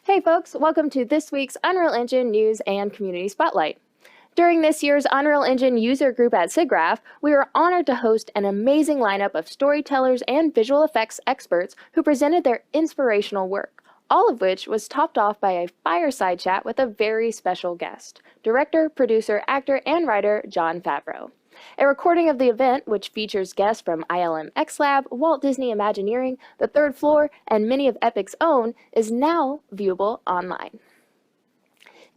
Hey folks, welcome to this week's Unreal Engine News and Community Spotlight. During this year's Unreal Engine user group at SIGGRAPH, we were honored to host an amazing lineup of storytellers and visual effects experts who presented their inspirational work, all of which was topped off by a fireside chat with a very special guest, director, producer, actor, and writer Jon Favreau. A recording of the event, which features guests from ILM X Lab, Walt Disney Imagineering, The Third Floor, and many of Epic's own, is now viewable online.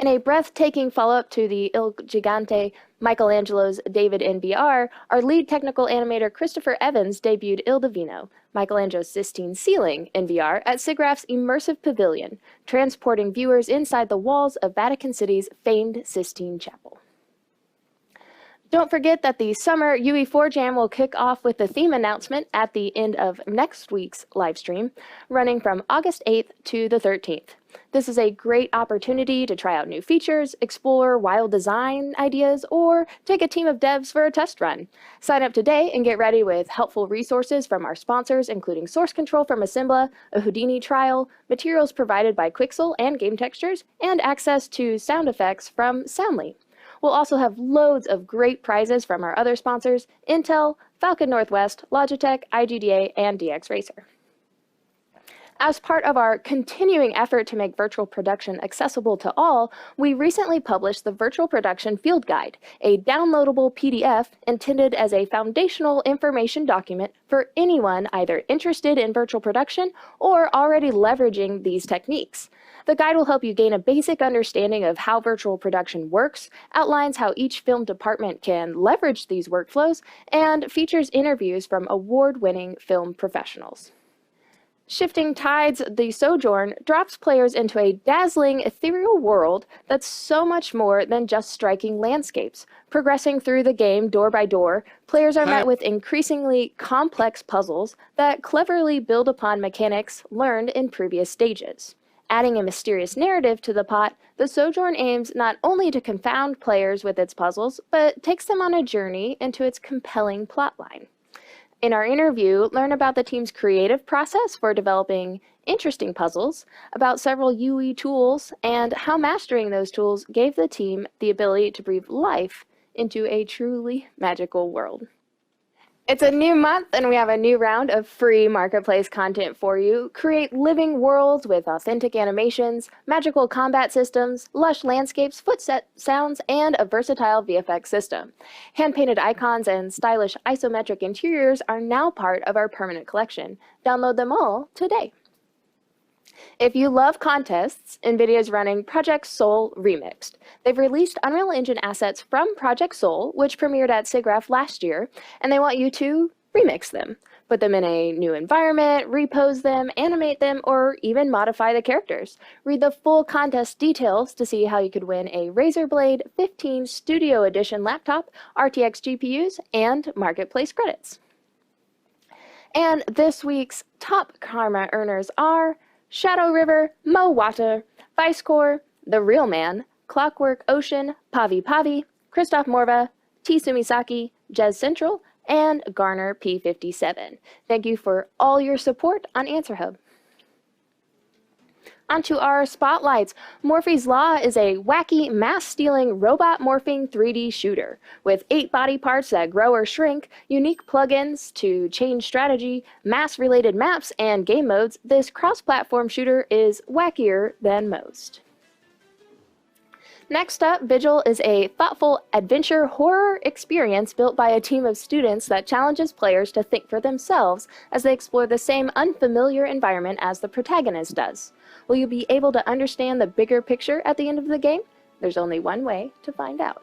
In a breathtaking follow-up to the Il Gigante Michelangelo's David in VR, our lead technical animator Christopher Evans debuted Il Divino, Michelangelo's Sistine Ceiling, in VR at SIGGRAPH's Immersive Pavilion, transporting viewers inside the walls of Vatican City's famed Sistine Chapel. Don't forget that the summer UE4 Jam will kick off with the theme announcement at the end of next week's live stream, running from August 8th to the 13th. This is a great opportunity to try out new features, explore wild design ideas, or take a team of devs for a test run. Sign up today and get ready with helpful resources from our sponsors, including source control from Assembla, a Houdini trial, materials provided by Quixel and Game Textures, and access to sound effects from Soundly. We'll also have loads of great prizes from our other sponsors, Intel, Falcon Northwest, Logitech, IGDA, and DX Racer. As part of our continuing effort to make virtual production accessible to all, we recently published the Virtual Production Field Guide, a downloadable PDF intended as a foundational information document for anyone either interested in virtual production or already leveraging these techniques. The guide will help you gain a basic understanding of how virtual production works, outlines how each film department can leverage these workflows, and features interviews from award-winning film professionals. Shifting Tides, The Sojourn drops players into a dazzling, ethereal world that's so much more than just striking landscapes. Progressing through the game door by door, players are met with increasingly complex puzzles that cleverly build upon mechanics learned in previous stages. Adding a mysterious narrative to the pot, The Sojourn aims not only to confound players with its puzzles, but takes them on a journey into its compelling plotline. In our interview, learn about the team's creative process for developing interesting puzzles, about several UE tools, and how mastering those tools gave the team the ability to breathe life into a truly magical world. It's a new month and we have a new round of free Marketplace content for you. Create living worlds with authentic animations, magical combat systems, lush landscapes, footstep sounds, and a versatile VFX system. Hand-painted icons and stylish isometric interiors are now part of our permanent collection. Download them all today. If you love contests, NVIDIA is running Project Soul Remixed. They've released Unreal Engine assets from Project Soul, which premiered at SIGGRAPH last year, and they want you to remix them. Put them in a new environment, repose them, animate them, or even modify the characters. Read the full contest details to see how you could win a Razer Blade 15 Studio Edition laptop, RTX GPUs, and Marketplace credits. And this week's top karma earners are Shadow River, Mo Wata, Vice Corps, The Real Man, Clockwork Ocean, Pavi Pavi, Christoph Morva, T. Sumisaki, Jez Central, and Garner P57. Thank you for all your support on AnswerHub. Onto our spotlights. Morphe's Law is a wacky, mass-stealing, robot morphing 3D shooter. With 8 body parts that grow or shrink, unique plugins to change strategy, mass-related maps, and game modes, this cross-platform shooter is wackier than most. Next up, Vigil is a thoughtful adventure horror experience built by a team of students that challenges players to think for themselves as they explore the same unfamiliar environment as the protagonist does. Will you be able to understand the bigger picture at the end of the game? There's only one way to find out.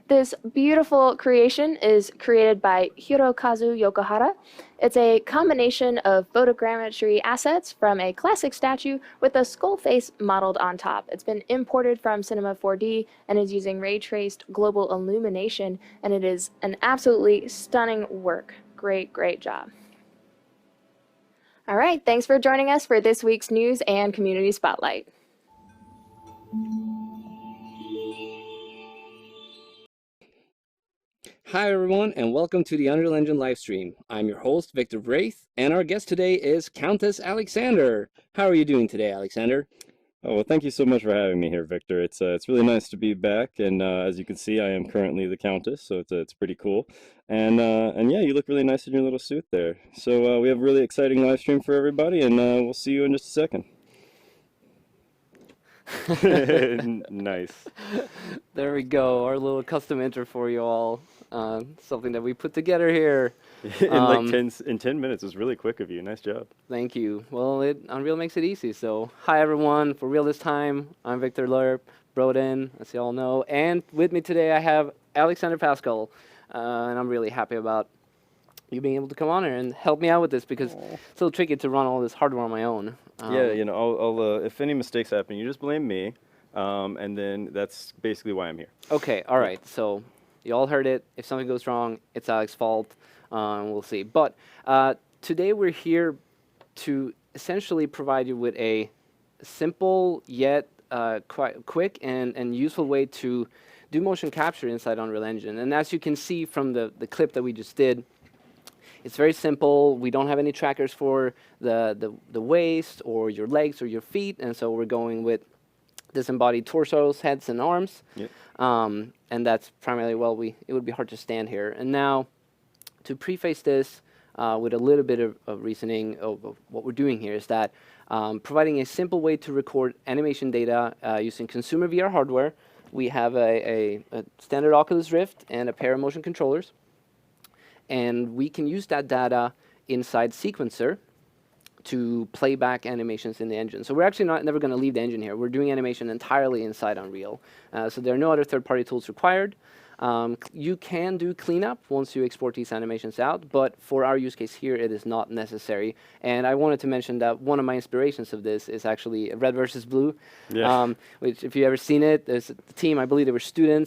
This beautiful creation is created by Hirokazu Yokohara. It's a combination of photogrammetry assets from a classic statue with a skull face modeled on top. It's been imported from Cinema 4D and is using ray-traced global illumination, and it is an absolutely stunning work. Great, great job. All right, thanks for joining us for this week's News and Community Spotlight. Hi, everyone, and welcome to the Unreal Engine livestream. I'm your host, Victor Wraith, and our guest today is Countess Alexander. How are you doing today, Alexander? Oh, well, thank you so much for having me here, Victor. It's really nice to be back, and as you can see, I am currently the Countess, so it's pretty cool. And yeah, you look really nice in your little suit there. So we have a really exciting live stream for everybody, and we'll see you in just a second. Nice. There we go, our little custom intro for you all. Something that we put together here. In like Um, 10 minutes, it was really quick of you. Nice job. Thank you. Well, Unreal makes it easy. So, hi everyone, for real this time. I'm Victor Lerp, Broden, as you all know, and with me today I have Alexander Pascal, and I'm really happy about you being able to come on here and help me out with this because Aw. it's a little tricky to run all this hardware on my own. Yeah, I'll if any mistakes happen, you just blame me, and then that's basically why I'm here. Okay, all Yeah. right. So you all heard it. If something goes wrong, it's Alex's fault. We'll see. But today we're here to essentially provide you with a simple yet quite quick and useful way to do motion capture inside Unreal Engine. And as you can see from the clip that we just did, it's very simple. We don't have any trackers for the waist or your legs or your feet, and so we're going with disembodied torsos, heads, and arms. Yep. And that's primarily, well, it would be hard to stand here. And now, to preface this with a little bit of reasoning of what we're doing here is that providing a simple way to record animation data using consumer VR hardware. We have a standard Oculus Rift and a pair of motion controllers. And we can use that data inside Sequencer to play back animations in the engine. So we're actually never going to leave the engine here. We're doing animation entirely inside Unreal. So there are no other third-party tools required. You can do cleanup once you export these animations out, but for our use case here, it is not necessary. And I wanted to mention that one of my inspirations of this is actually Red versus Blue, Yeah. which if you've ever seen it, there's a team, I believe they were students,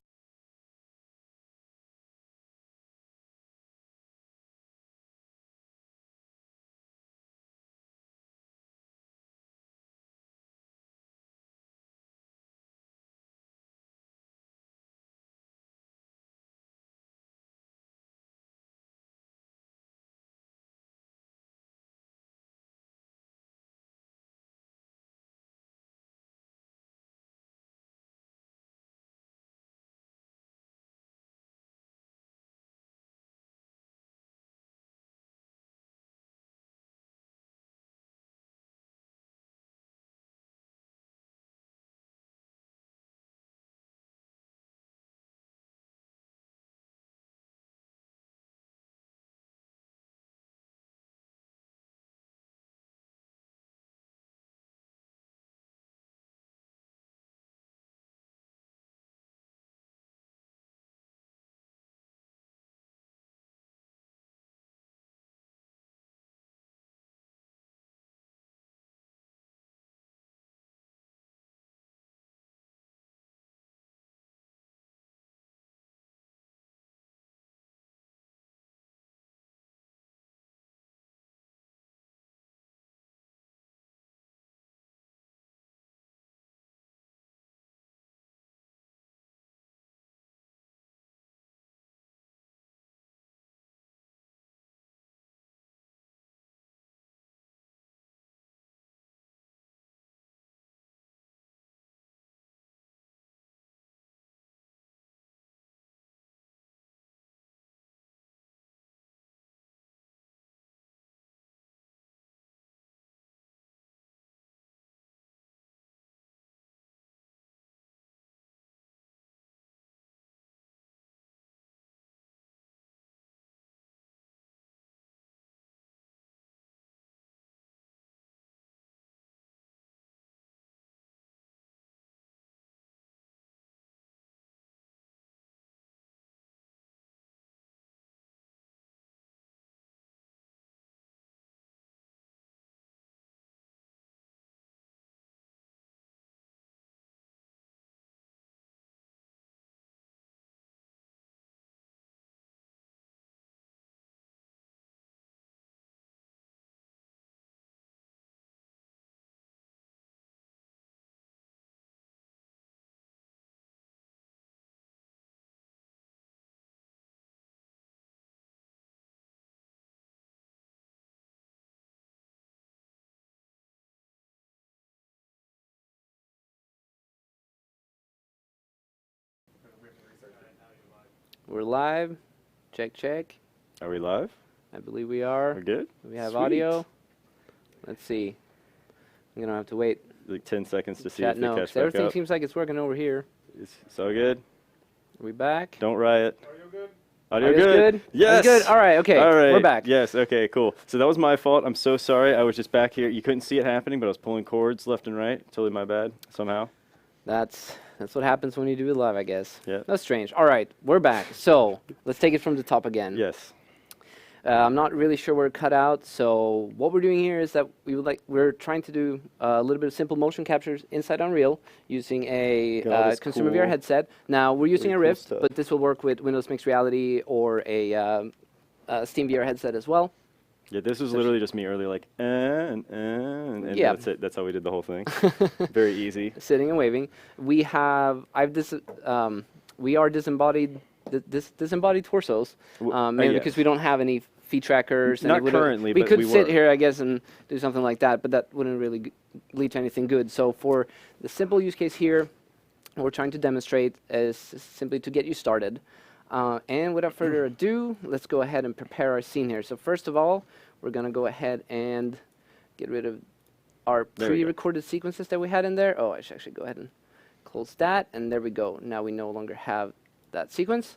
We're live. Check, check. Are we live? I believe we are. We're good? We have Sweet. audio. Let's see. I'm going to have to wait. Like 10 seconds to see Chat, if they no, catch 'cause back everything up. seems like it's working over here. It's all good. Are we back? Don't riot. Audio Audio's good? good? Yes. Audio's good? All right, okay. All right. We're back. Yes, okay, cool. So that was my fault. I'm so sorry. I was just back here. You couldn't see it happening, but I was pulling cords left and right. Totally my bad, somehow. That's what happens when you do it live, I guess. Yeah. That's strange. All right, we're back. So let's take it from the top again. Yes. I'm not really sure where it cut out. So what we're doing here is that we're trying to do a little bit of simple motion captures inside Unreal using a Got all this consumer cool- VR headset. Now we're using really a cool Rift, stuff. but this will work with Windows Mixed Reality or a Steam VR headset as well. Yeah, this was literally just me earlier, like, and Yeah. that's it. That's how we did the whole thing. Very easy. Sitting and waving. We are disembodied torsos, mainly yes. because we don't have any feet trackers. and Not it wouldn't- currently, we but could we sit were. here, I guess, and do something like that, but that wouldn't really lead to anything good. So for the simple use case here, what we're trying to demonstrate is simply to get you started. And without further ado, let's go ahead and prepare our scene here. So first of all, we're going to go ahead and get rid of our There we go. pre-recorded sequences that we had in there. Oh, I should actually go ahead and close that, and there we go. Now we no longer have that sequence.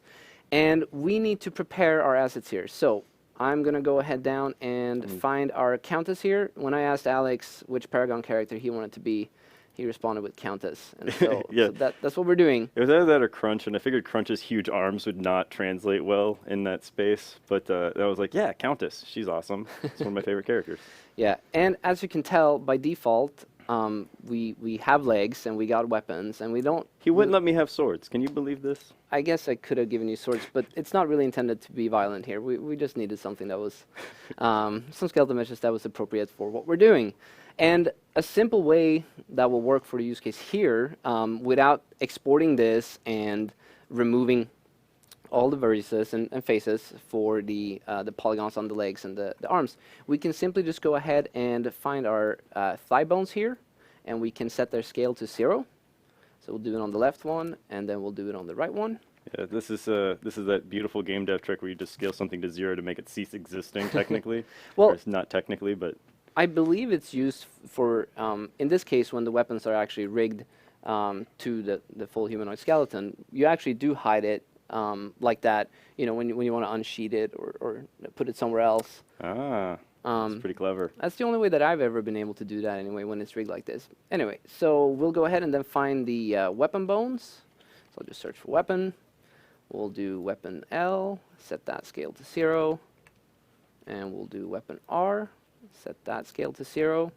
And we need to prepare our assets here. So I'm going to go ahead down and find our Countess here. When I asked Alex which Paragon character he wanted to be, he responded with Countess. And so, Yeah. so that's what we're doing. It was either that or Crunch, and I figured Crunch's huge arms would not translate well in that space. But I was like, yeah, Countess. She's awesome. It's one of my favorite characters. Yeah, and as you can tell, by default, we have legs and we got weapons, and we don't... He wouldn't let me have swords. Can you believe this? I guess I could have given you swords, but it's not really intended to be violent here. We just needed something that was, some skeleton meshes that was appropriate for what we're doing. And a simple way that will work for the use case here, without exporting this and removing all the vertices and faces for the polygons on the legs and the arms, we can simply just go ahead and find our thigh bones here, and we can set their scale to 0. So we'll do it on the left one, and then we'll do it on the right one. Yeah, this is that beautiful game dev trick where you just scale something to 0 to make it cease existing, technically. Well- Or it's not technically, but I believe it's used for, in this case, when the weapons are actually rigged to the full humanoid skeleton, you actually do hide it like that, you know, when you want to unsheath it or put it somewhere else. it's pretty clever. That's the only way that I've ever been able to do that anyway, when it's rigged like this. Anyway, so we'll go ahead and then find the weapon bones. So I'll just search for weapon. We'll do weapon L, set that scale to 0. And we'll do weapon R, set that scale to 0.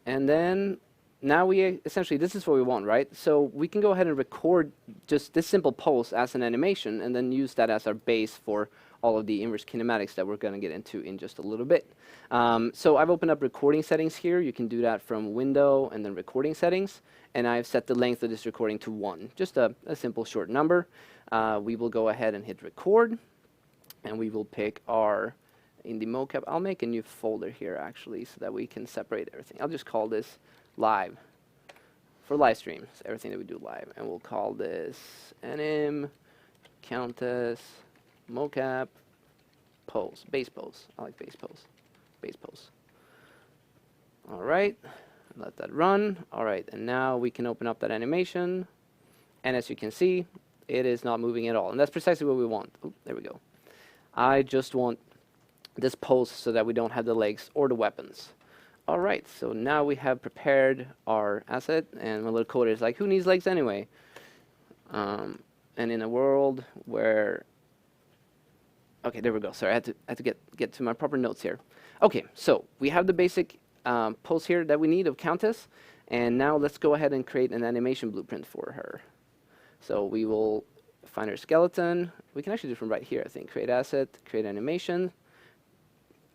And then now we essentially, this is what we want, right? So we can go ahead and record just this simple pose as an animation and then use that as our base for all of the inverse kinematics that we're going to get into in just a little bit. So I've opened up recording settings here. You can do that from window and then recording settings. And I've set the length of this recording to 1, just a simple short number. We will go ahead and hit record. And we will pick our, in the mocap, I'll make a new folder here actually so that we can separate everything. I'll just call this live for live streams, everything that we do live. And we'll call this anim, countess, mocap, pose, base pose. I like base pose, base pose. All right, let that run. All right, and now we can open up that animation. And as you can see, it is not moving at all. And that's precisely what we want. Oh, there we go. I just want this pose so that we don't have the legs or the weapons. All right, so now we have prepared our asset, and my little coder is like, who needs legs anyway? And in a world where, okay, there we go. Sorry, I had to get to my proper notes here. Okay, so we have the basic pose here that we need of Countess, and now let's go ahead and create an animation blueprint for her. So we will find our skeleton. We can actually do it from right here, I think. Create asset, create animation.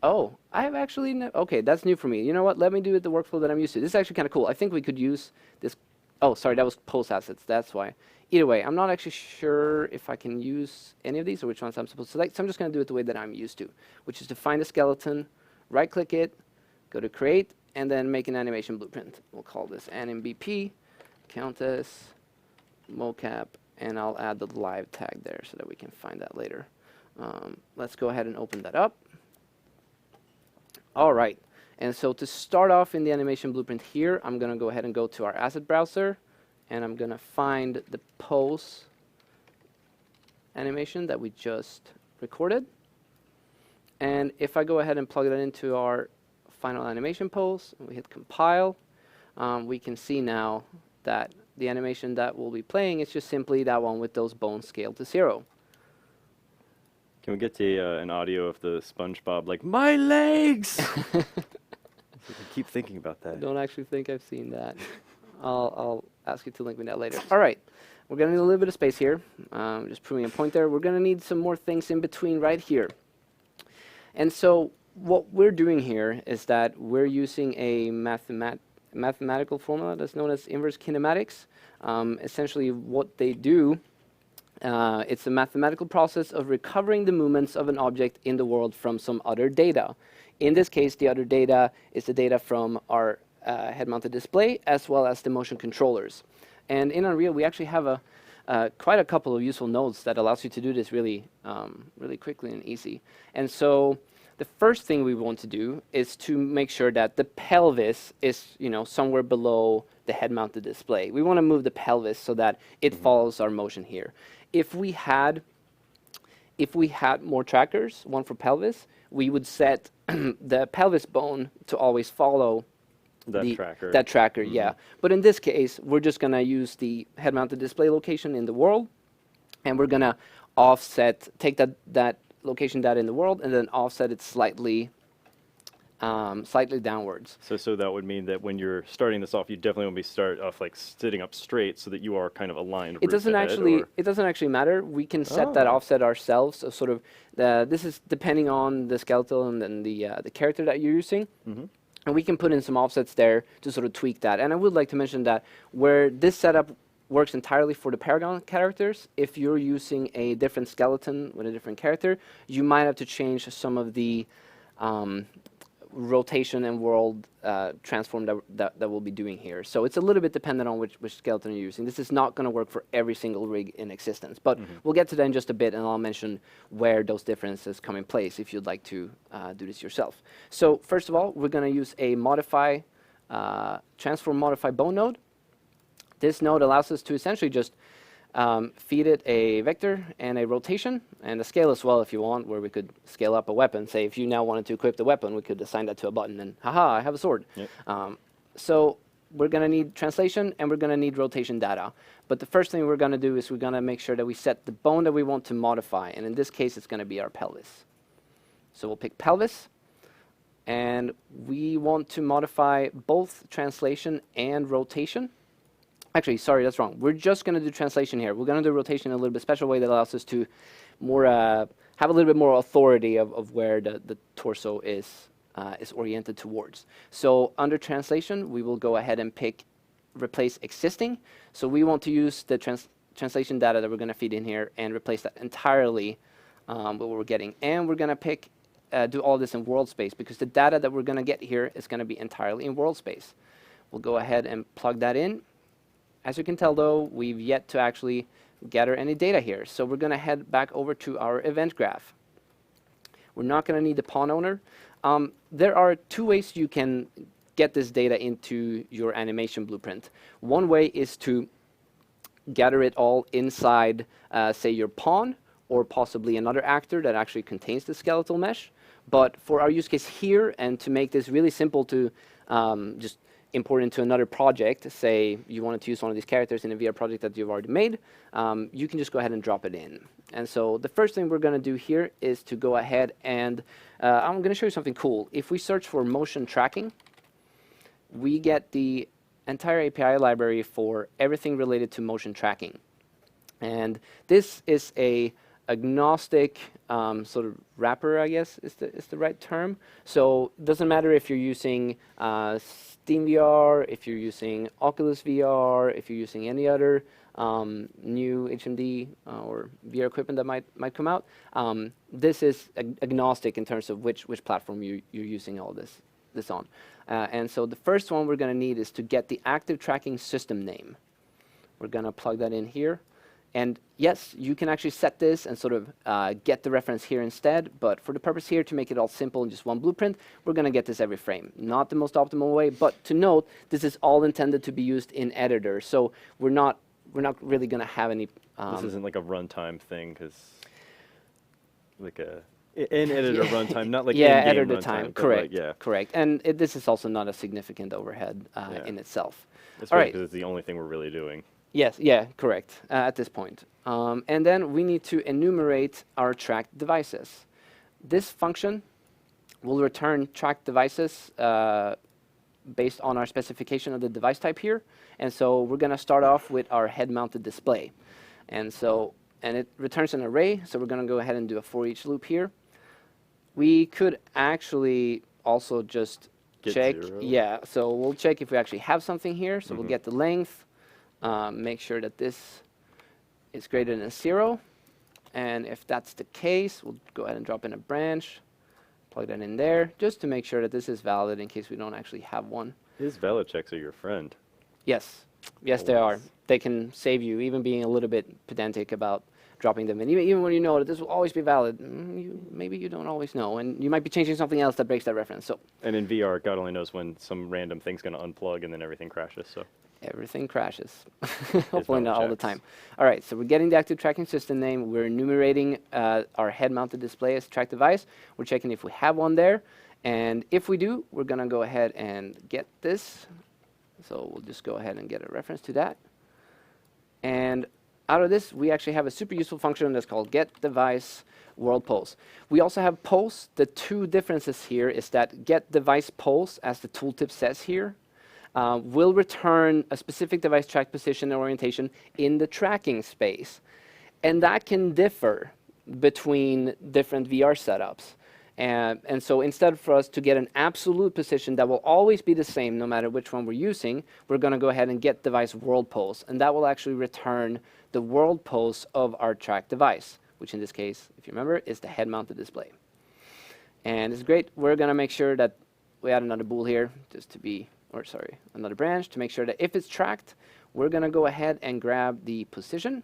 Oh, I have actually, okay, that's new for me. You know what? Let me do it the workflow that I'm used to. This is actually kind of cool. I think we could use this. Oh, sorry, that was post assets. That's why. Either way, I'm not actually sure if I can use any of these or which ones I'm supposed to select. So I'm just going to do it the way that I'm used to, which is to find a skeleton, right-click it, go to create, and then make an animation blueprint. We'll call this animBP, Countess, mocap, and I'll add the live tag there so that we can find that later. Let's go ahead and open that up. All right, and so to start off in the animation blueprint here, I'm going to go ahead and go to our asset browser, and I'm going to find the pose animation that we just recorded. And if I go ahead and plug that into our final animation pose, and we hit compile, we can see now that the animation that we'll be playing is just simply that one with those bones scaled to 0. Can we get to an audio of the SpongeBob like, my legs? I keep thinking about I that. don't actually think I've seen that. I'll ask you to link me that later. All right, we're going to need a little bit of space here. Just proving a point there. We're going to need some more things in between right here. And so what we're doing here is that we're using a mathematical formula that's known as inverse kinematics. Essentially what they do, it's a mathematical process of recovering the movements of an object in the world from some other data. In this case, the other data is the data from our head-mounted display as well as the motion controllers. And in Unreal, we actually have quite a couple of useful nodes that allows you to do this really quickly and easy. And so the first thing we want to do is to make sure that the pelvis is somewhere below the head-mounted display. We want to move the pelvis so that it follows our motion here. If we had more trackers, one for pelvis, we would set the pelvis bone to always follow That tracker. That tracker, yeah. But in this case, we're just going to use the head-mounted display location in the world, and we're going to take that location data in the world, and then offset it slightly downwards. So that would mean that when you're starting this off, you definitely want to start off like sitting up straight so that you are kind of aligned. It doesn't actually matter. We can set that offset ourselves. So sort of this is depending on the skeletal and then the character that you're using. And we can put in some offsets there to sort of tweak that. And I would like to mention that where this setup works entirely for the Paragon characters, if you're using a different skeleton with a different character, you might have to change some of the rotation and world transform that we'll be doing here. So it's a little bit dependent on which skeleton you're using. This is not going to work for every single rig in existence, but we'll get to that in just a bit, and I'll mention where those differences come in place if you'd like to do this yourself. So first of all, we're going to use a transform modify bone node. This node allows us to essentially just feed it a vector and a rotation and a scale as well if you want, where we could scale up a weapon. Say if you now wanted to equip the weapon, we could assign that to a button and haha, I have a sword. Yep. So we're going to need translation and we're going to need rotation data. But the first thing we're going to do is we're going to make sure that we set the bone that we want to modify. And in this case, it's going to be our pelvis. So we'll pick pelvis. And we want to modify both translation and rotation. Actually, sorry, that's wrong. We're just going to do translation here. We're going to do rotation in a little bit special way that allows us to more have a little bit more authority of where the torso is oriented towards. So under translation, we will go ahead and pick replace existing. So we want to use the translation data that we're going to feed in here and replace that entirely what we're getting. And we're going to pick do all this in world space because the data that we're going to get here is going to be entirely in world space. We'll go ahead and plug that in. As you can tell, though, we've yet to actually gather any data here. So we're going to head back over to our event graph. We're not going to need the pawn owner. There are two ways you can get this data into your animation blueprint. One way is to gather it all inside, say, your pawn, or possibly another actor that actually contains the skeletal mesh. But for our use case here, and to make this really simple to just import into another project, say you wanted to use one of these characters in a VR project that you've already made, you can just go ahead and drop it in. And so the first thing we're going to do here is to go ahead and I'm going to show you something cool. If we search for motion tracking, we get the entire API library for everything related to motion tracking. And this is a agnostic sort of wrapper, I guess is the right term. So it doesn't matter if you're using Steam VR, if you're using Oculus VR, if you're using any other new HMD or VR equipment that might come out. This is agnostic in terms of which platform you're using all this on. And so the first one we're going to need is to get the active tracking system name. We're going to plug that in here. And yes, you can actually set this and sort of get the reference here instead, but for the purpose here to make it all simple in just one blueprint, we're going to get this every frame. Not the most optimal way, but to note, this is all intended to be used in editor, so we're not really going to have any... This isn't like a runtime thing, because like in editor runtime, not like yeah, in-game editor runtime, time, but correct, like, yeah. correct. And this is also not a significant overhead in itself. It's All right, right. because it's the only thing we're really doing. Yes, yeah, correct, at this point. And then we need to enumerate our tracked devices. This function will return tracked devices based on our specification of the device type here. And so we're going to start off with our head-mounted display. And it returns an array, so we're going to go ahead and do a for each loop here. We could actually also just Get check. 0. Yeah, so we'll check if we actually have something here. So we'll get the length. Make sure that this is greater than 0. And if that's the case, we'll go ahead and drop in a branch, plug that in there, just to make sure that this is valid in case we don't actually have one. His valid checks are your friend. Yes, yes, they are. Always. They can save you, even being a little bit pedantic about dropping them in. Even when you know that this will always be valid, maybe you don't always know, and you might be changing something else that breaks that reference. So And in VR, God only knows when some random thing's going to unplug and then everything crashes. So everything crashes. Hopefully valid not all the checks. time. All right, so we're getting the active tracking system name. We're enumerating our head-mounted display as track device. We're checking if we have one there. And if we do, we're going to go ahead and get this. So we'll just go ahead and get a reference to that. And out of this, we actually have a super useful function that's called getDeviceWorldPulse. We also have pulse. The two differences here is that getDevicePulse, as the tooltip says here, will return a specific device track position and orientation in the tracking space. And that can differ between different VR setups. And so instead for us to get an absolute position that will always be the same no matter which one we're using, we're going to go ahead and get device world pulse. And that will actually return the world pulse of our track device, which in this case, if you remember, is the head-mounted display. And it's great. We're going to make sure that we add another bool here, just to be, or sorry, another branch to make sure that if it's tracked, we're going to go ahead and grab the position,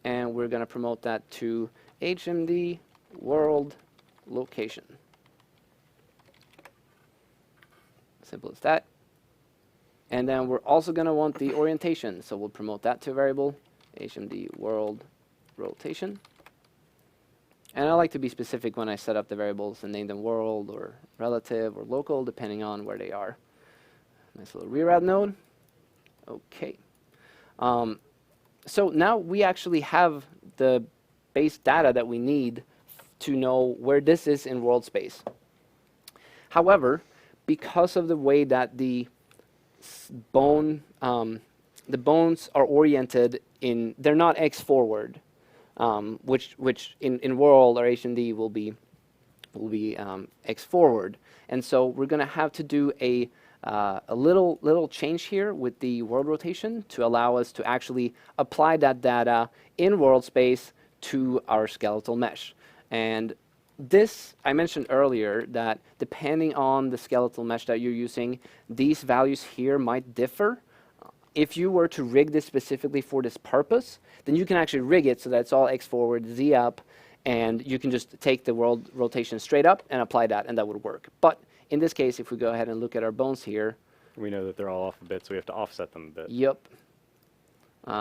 and we're going to promote that to HMD world location. Simple as that. And then we're also going to want the orientation, so we'll promote that to a variable, HMD world rotation. And I like to be specific when I set up the variables and name them world or relative or local, depending on where they are. Nice little reroute node. Okay. So now we actually have the base data that we need to know where this is in world space. However, because of the way that the bones are oriented in, they're not X forward, which in world or HMD will be X forward, and so we're going to have to do a little change here with the world rotation to allow us to actually apply that data in world space to our skeletal mesh. And this, I mentioned earlier that depending on the skeletal mesh that you're using, these values here might differ. If you were to rig this specifically for this purpose, then you can actually rig it so that it's all X forward, Z up, and you can just take the world rotation straight up and apply that, and that would work. But in this case, if we go ahead and look at our bones here, we know that they're all off a bit, so we have to offset them a bit. Yep.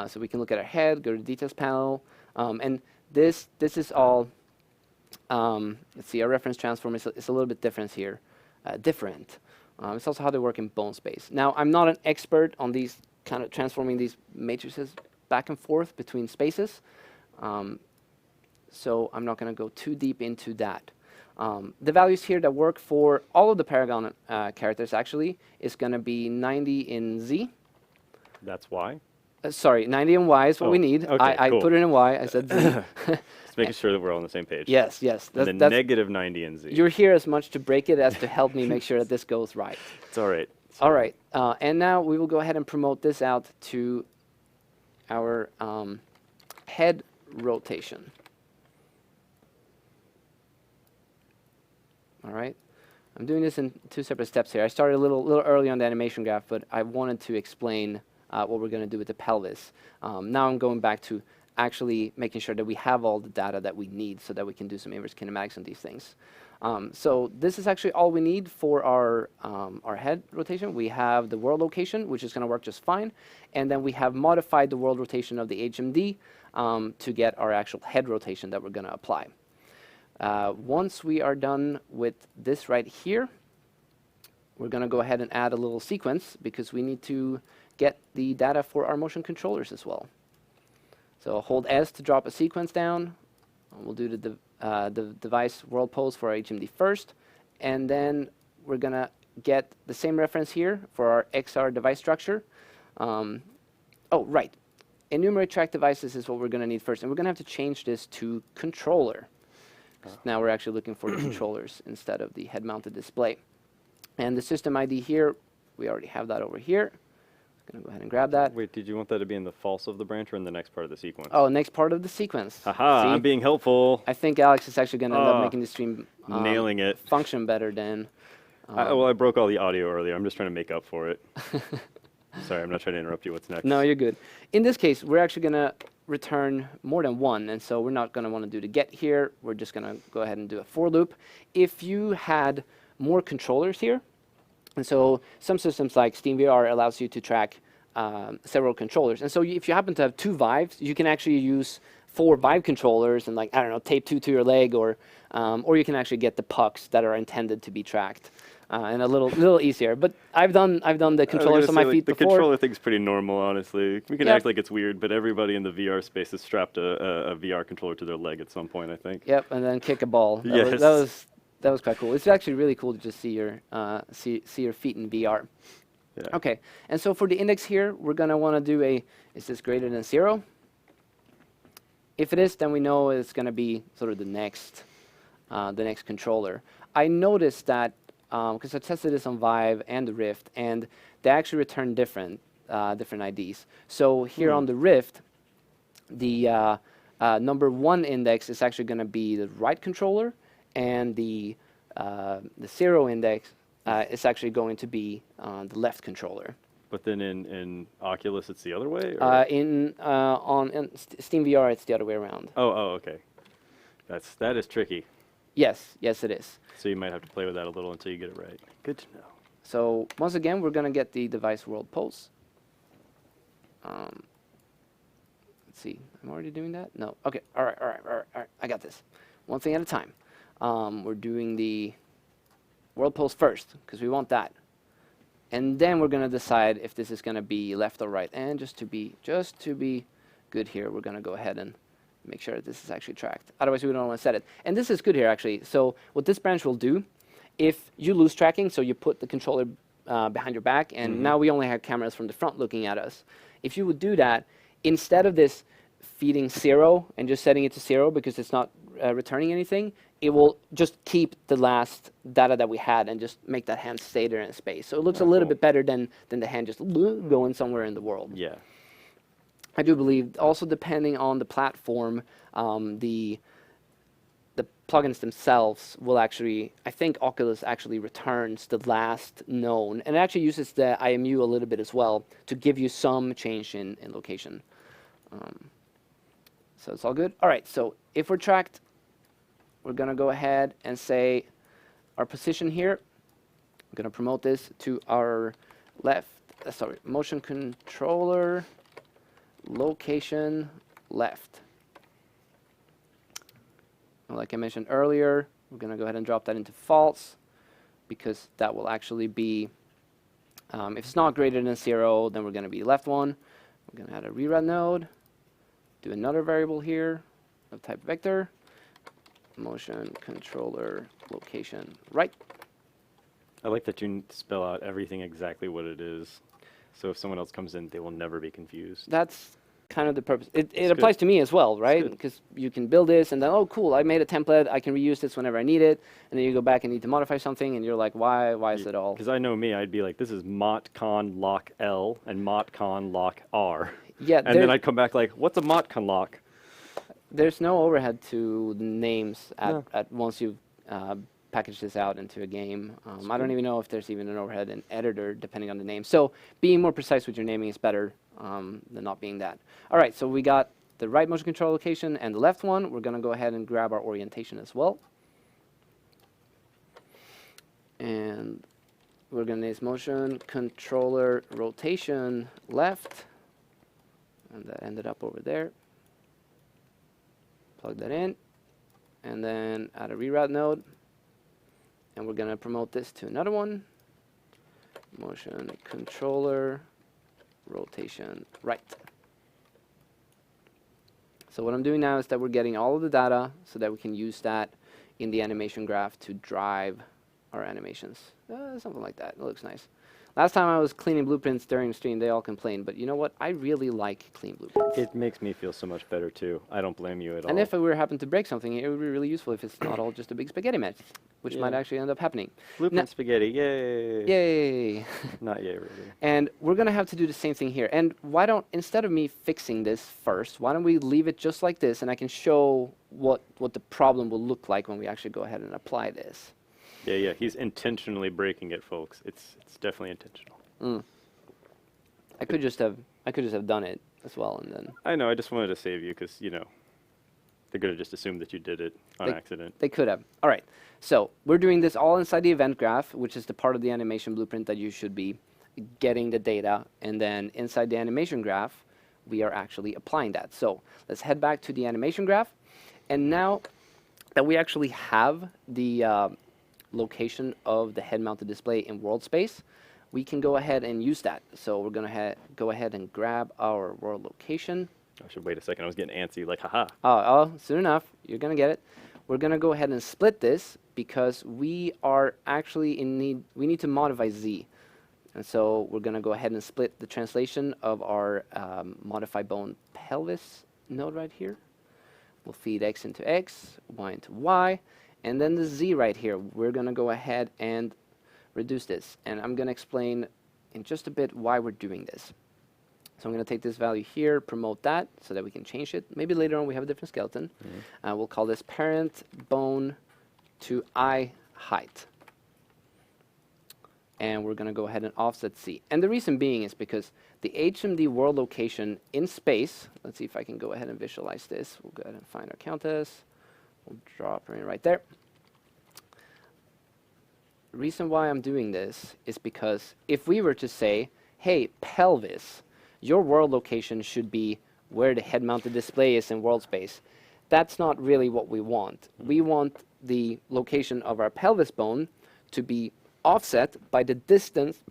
So we can look at our head, go to the details panel, and this is all. Let's see, our reference transform is a little bit different here. It's also how they work in bone space. Now, I'm not an expert on these kind of transforming these matrices back and forth between spaces, so I'm not going to go too deep into that. The values here that work for all of the Paragon characters actually is going to be 90 in Z. That's why. Sorry, 90 in Y is what we need. Okay, I cool. put it in Y. I said Z. Just making sure that we're all on the same page. Yes, yes. And then negative 90 in Z. You're here as much to break it as to help me make sure that this goes right. It's all right. All right. And now we will go ahead and promote this out to our head rotation. All right. I'm doing this in two separate steps here. I started a little early on the animation graph, but I wanted to explain what we're going to do with the pelvis. Now I'm going back to actually making sure that we have all the data that we need so that we can do some inverse kinematics on these things. So this is actually all we need for our head rotation. We have the world location, which is going to work just fine. And then we have modified the world rotation of the HMD to get our actual head rotation that we're going to apply. Once we are done with this right here, we're going to go ahead and add a little sequence because we need to get the data for our motion controllers as well. So hold S to drop a sequence down. We'll do the device world pose for our HMD first, and then we're going to get the same reference here for our XR device structure. Oh, right. Enumerate track devices is what we're going to need first, and we're going to have to change this to controller. Now we're actually looking for the controllers instead of the head-mounted display. And the system ID here, we already have that over here. I'm going to go ahead and grab that. Wait, did you want that to be in the false of the branch or in the next part of the sequence? Oh, next part of the sequence. Haha, See? I'm being helpful. I think Alex is actually going to end up Oh, making the stream nailing it. function better than... Well, I broke all the audio earlier. I'm just trying to make up for it. Sorry, I'm not trying to interrupt you. What's next? No, you're good. In this case, we're actually going to return more than one, and so we're not going to want to do the get here. We're just going to go ahead and do a for loop. If you had more controllers here, and so some systems like SteamVR allows you to track several controllers, and so if you happen to have 2 Vives, you can actually use 4 Vive controllers and, like, I don't know, tape 2 to your leg, or you can actually get the pucks that are intended to be tracked. And a little easier, but I've done the controllers on my feet the before. The controller thing's pretty normal, honestly. We can Yep. act like it's weird, but everybody in the VR space has strapped a VR controller to their leg at some point, I think. Yep, and then kick a ball. Yes. That was quite cool. It's actually really cool to just see your see your feet in VR. Yeah. Okay, and so for the index here, we're gonna want to do a is this greater than 0? If it is, then we know it's gonna be sort of the next controller. I noticed that. Because I tested this on Vive and the Rift, and they actually return different IDs. So here on the Rift, the number 1 index is actually going to be the right controller, and the 0 index is actually going to be the left controller. But then in Oculus, it's the other way? Or? On SteamVR, it's the other way around. Oh, okay. That is tricky. Yes, it is. So you might have to play with that a little until you get it right. Good to know. So once again, we're going to get the device world pulse. Let's see. I'm already doing that? No. Okay. All right. I got this. One thing at a time. We're doing the world pulse first because we want that. And then we're going to decide if this is going to be left or right. And just to be good here, we're going to go ahead and make sure that this is actually tracked. Otherwise, we don't want to set it. And this is good here, actually. So what this branch will do, if you lose tracking, so you put the controller behind your back, and now we only have cameras from the front looking at us. If you would do that, instead of this feeding 0 and just setting it to 0 because it's not returning anything, it will just keep the last data that we had and just make that hand stay there in space. So it looks a little bit better than the hand just going somewhere in the world. Yeah. I do believe, also depending on the platform, the plugins themselves will actually, I think Oculus actually returns the last known, and it actually uses the IMU a little bit as well to give you some change in location. So it's all good. All right, so if we're tracked, we're going to go ahead and say our position here. I'm going to promote this to our left, motion controller. Location left. Like I mentioned earlier, we're going to go ahead and drop that into false because that will actually be, if it's not greater than 0, then we're going to be left one. We're going to add a rerun node, do another variable here of type vector, motion controller location right. I like that you spell out everything exactly what it is. So if someone else comes in, they will never be confused. That's kind of the purpose. It applies to me as well, right? Because you can build this and then, oh, cool, I made a template. I can reuse this whenever I need it. And then you go back and need to modify something, and you're like, why is it all? Because I know me, I'd be like, this is motcon lock L and motcon lock R. Yeah, and then I'd come back like, what's a motcon lock? There's no overhead to the names at once you've package this out into a game. I don't even know if there's even an overhead and editor depending on the name. So being more precise with your naming is better than not being that. All right, so we got the right motion control location and the left one. We're going to go ahead and grab our orientation as well. And we're going to use motion controller rotation left. And that ended up over there. Plug that in. And then add a reroute node. And we're going to promote this to another one. Motion controller rotation right. So what I'm doing now is that we're getting all of the data so that we can use that in the animation graph to drive our animations. Something like that. It looks nice. Last time I was cleaning blueprints during the stream, they all complained. But you know what? I really like clean blueprints. It makes me feel so much better too. I don't blame you at all. And if we were happen to break something, it would be really useful if it's not all just a big spaghetti mess, which might Yeah. actually end up happening. Blueprint spaghetti, yay! Yay! Not yay, really. And we're going to have to do the same thing here. And why don't, instead of me fixing this first, why don't we leave it just like this, and I can show what the problem will look like when we actually go ahead and apply this. Yeah. He's intentionally breaking it, folks. It's definitely intentional. I could just have done it as well, and then I know. I just wanted to save you because they're gonna just assume that you did it on accident. they could have. All right. So we're doing this all inside the event graph, which is the part of the animation blueprint that you should be getting the data, and then inside the animation graph, we are actually applying that. So let's head back to the animation graph, and now that we actually have the location of the head-mounted display in world space, we can go ahead and use that. So we're going to go ahead and grab our world location. I should wait a second. I was getting antsy, like, haha. Oh, soon enough. You're going to get it. We're going to go ahead and split this because we are actually we need to modify Z. And so we're going to go ahead and split the translation of our modify bone pelvis node right here. We'll feed X into X, Y into Y. And then the Z right here, we're going to go ahead and reduce this. And I'm going to explain in just a bit why we're doing this. So I'm going to take this value here, promote that so that we can change it. Maybe later on we have a different skeleton. We'll call this parent bone to eye height. And we're going to go ahead and offset Z. And the reason being is because the HMD world location in space, let's see if I can go ahead and visualize this. We'll go ahead and find our countess. We'll drop her in right there. The reason why I'm doing this is because if we were to say, hey, pelvis, your world location should be where the head-mounted display is in world space, that's not really what we want. We want the location of our pelvis bone to be offset by the distance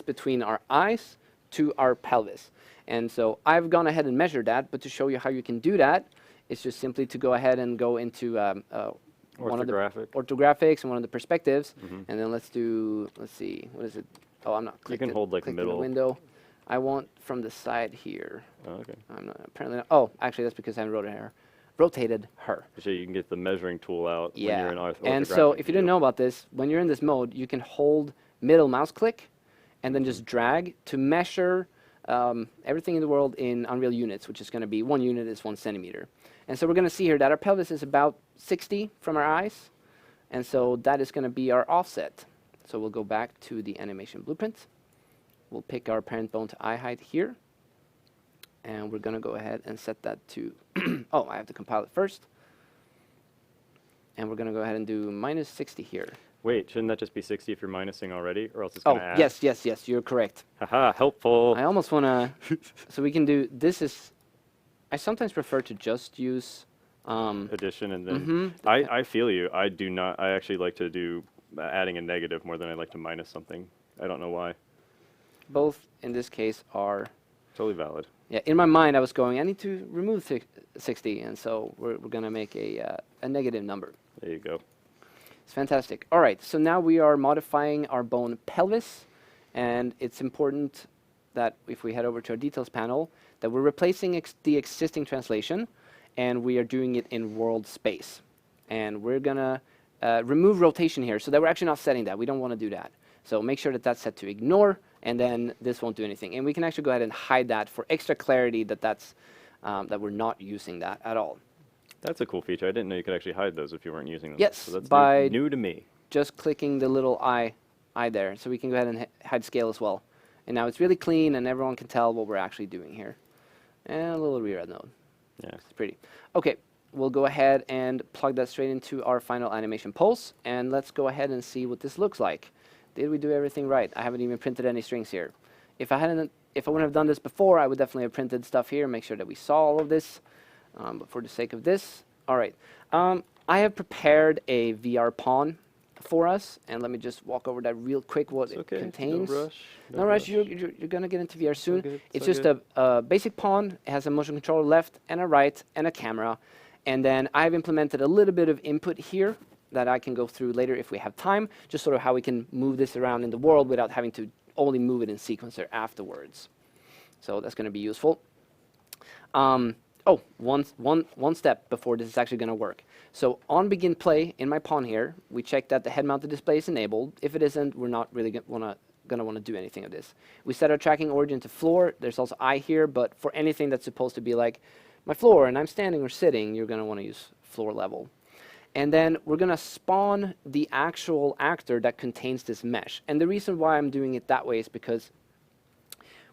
between our eyes to our pelvis. And so I've gone ahead and measured that, but to show you how you can do that, it's just simply to go ahead and go into one of the orthographics and one of the perspectives, and then let's see, what is it? Oh, I'm not clicking. You can hold like the middle window. I want from the side here. Oh, okay. I'm not apparently. Not, oh, actually, that's because I haven't rotated her. So you can get the measuring tool out when you're in orthographic. And so if you didn't know about this, when you're in this mode, you can hold middle mouse click and then just drag to measure everything in the world in Unreal units, which is going to be 1 unit is 1 centimeter. And so we're going to see here that our pelvis is about 60 from our eyes. And so that is going to be our offset. So we'll go back to the animation blueprint. We'll pick our parent bone to eye height here. And we're going to go ahead and set that to, oh, I have to compile it first. And we're going to go ahead and do minus 60 here. Wait, shouldn't that just be 60 if you're minusing already, or else it's going to add? Yes, you're correct. Haha, helpful. I almost want to, so we can do, I sometimes prefer to just use addition and then, I feel you. I actually like to do adding a negative more than I like to minus something. I don't know why. Both in this case are Totally valid. Yeah, in my mind I was going, I need to remove 60, and so we're going to make a negative number. There you go. It's fantastic. All right, so now we are modifying our bone pelvis, and it's important that if we head over to our details panel, that we're replacing the existing translation, and we are doing it in world space. And we're going to remove rotation here, so that we're actually not setting that. We don't want to do that. So make sure that that's set to ignore, and then this won't do anything. And we can actually go ahead and hide that for extra clarity that that we're not using that at all. That's a cool feature. I didn't know you could actually hide those if you weren't using them. Yes, So that's by new to me. just clicking the little eye there. So we can go ahead and hide scale as well. And now it's really clean and everyone can tell what we're actually doing here. And a little rered node. Yeah. It's pretty. Okay, we'll go ahead and plug that straight into our final animation pulse. And let's go ahead and see what this looks like. Did we do everything right? I haven't even printed any strings here. If I wouldn't have done this before, I would definitely have printed stuff here, make sure that we saw all of this. But for the sake of this, all right. I have prepared a VR pawn for us, and let me just walk over that real quick, what it contains. No rush. No rush, you're going to get into VR soon. good, It's so just a basic pawn. It has a motion controller left and a right and a camera. And then I've implemented a little bit of input here that I can go through later if we have time, just sort of how we can move this around in the world without having to only move it in sequencer afterwards. So that's going to be useful. One step before this is actually going to work. So on begin play in my pawn here, we check that the head-mounted display is enabled. If it isn't, we're not really going to want to do anything of this. We set our tracking origin to floor. There's also eye here, but for anything that's supposed to be like my floor and I'm standing or sitting, you're going to want to use floor level. And then we're going to spawn the actual actor that contains this mesh. And the reason why I'm doing it that way is because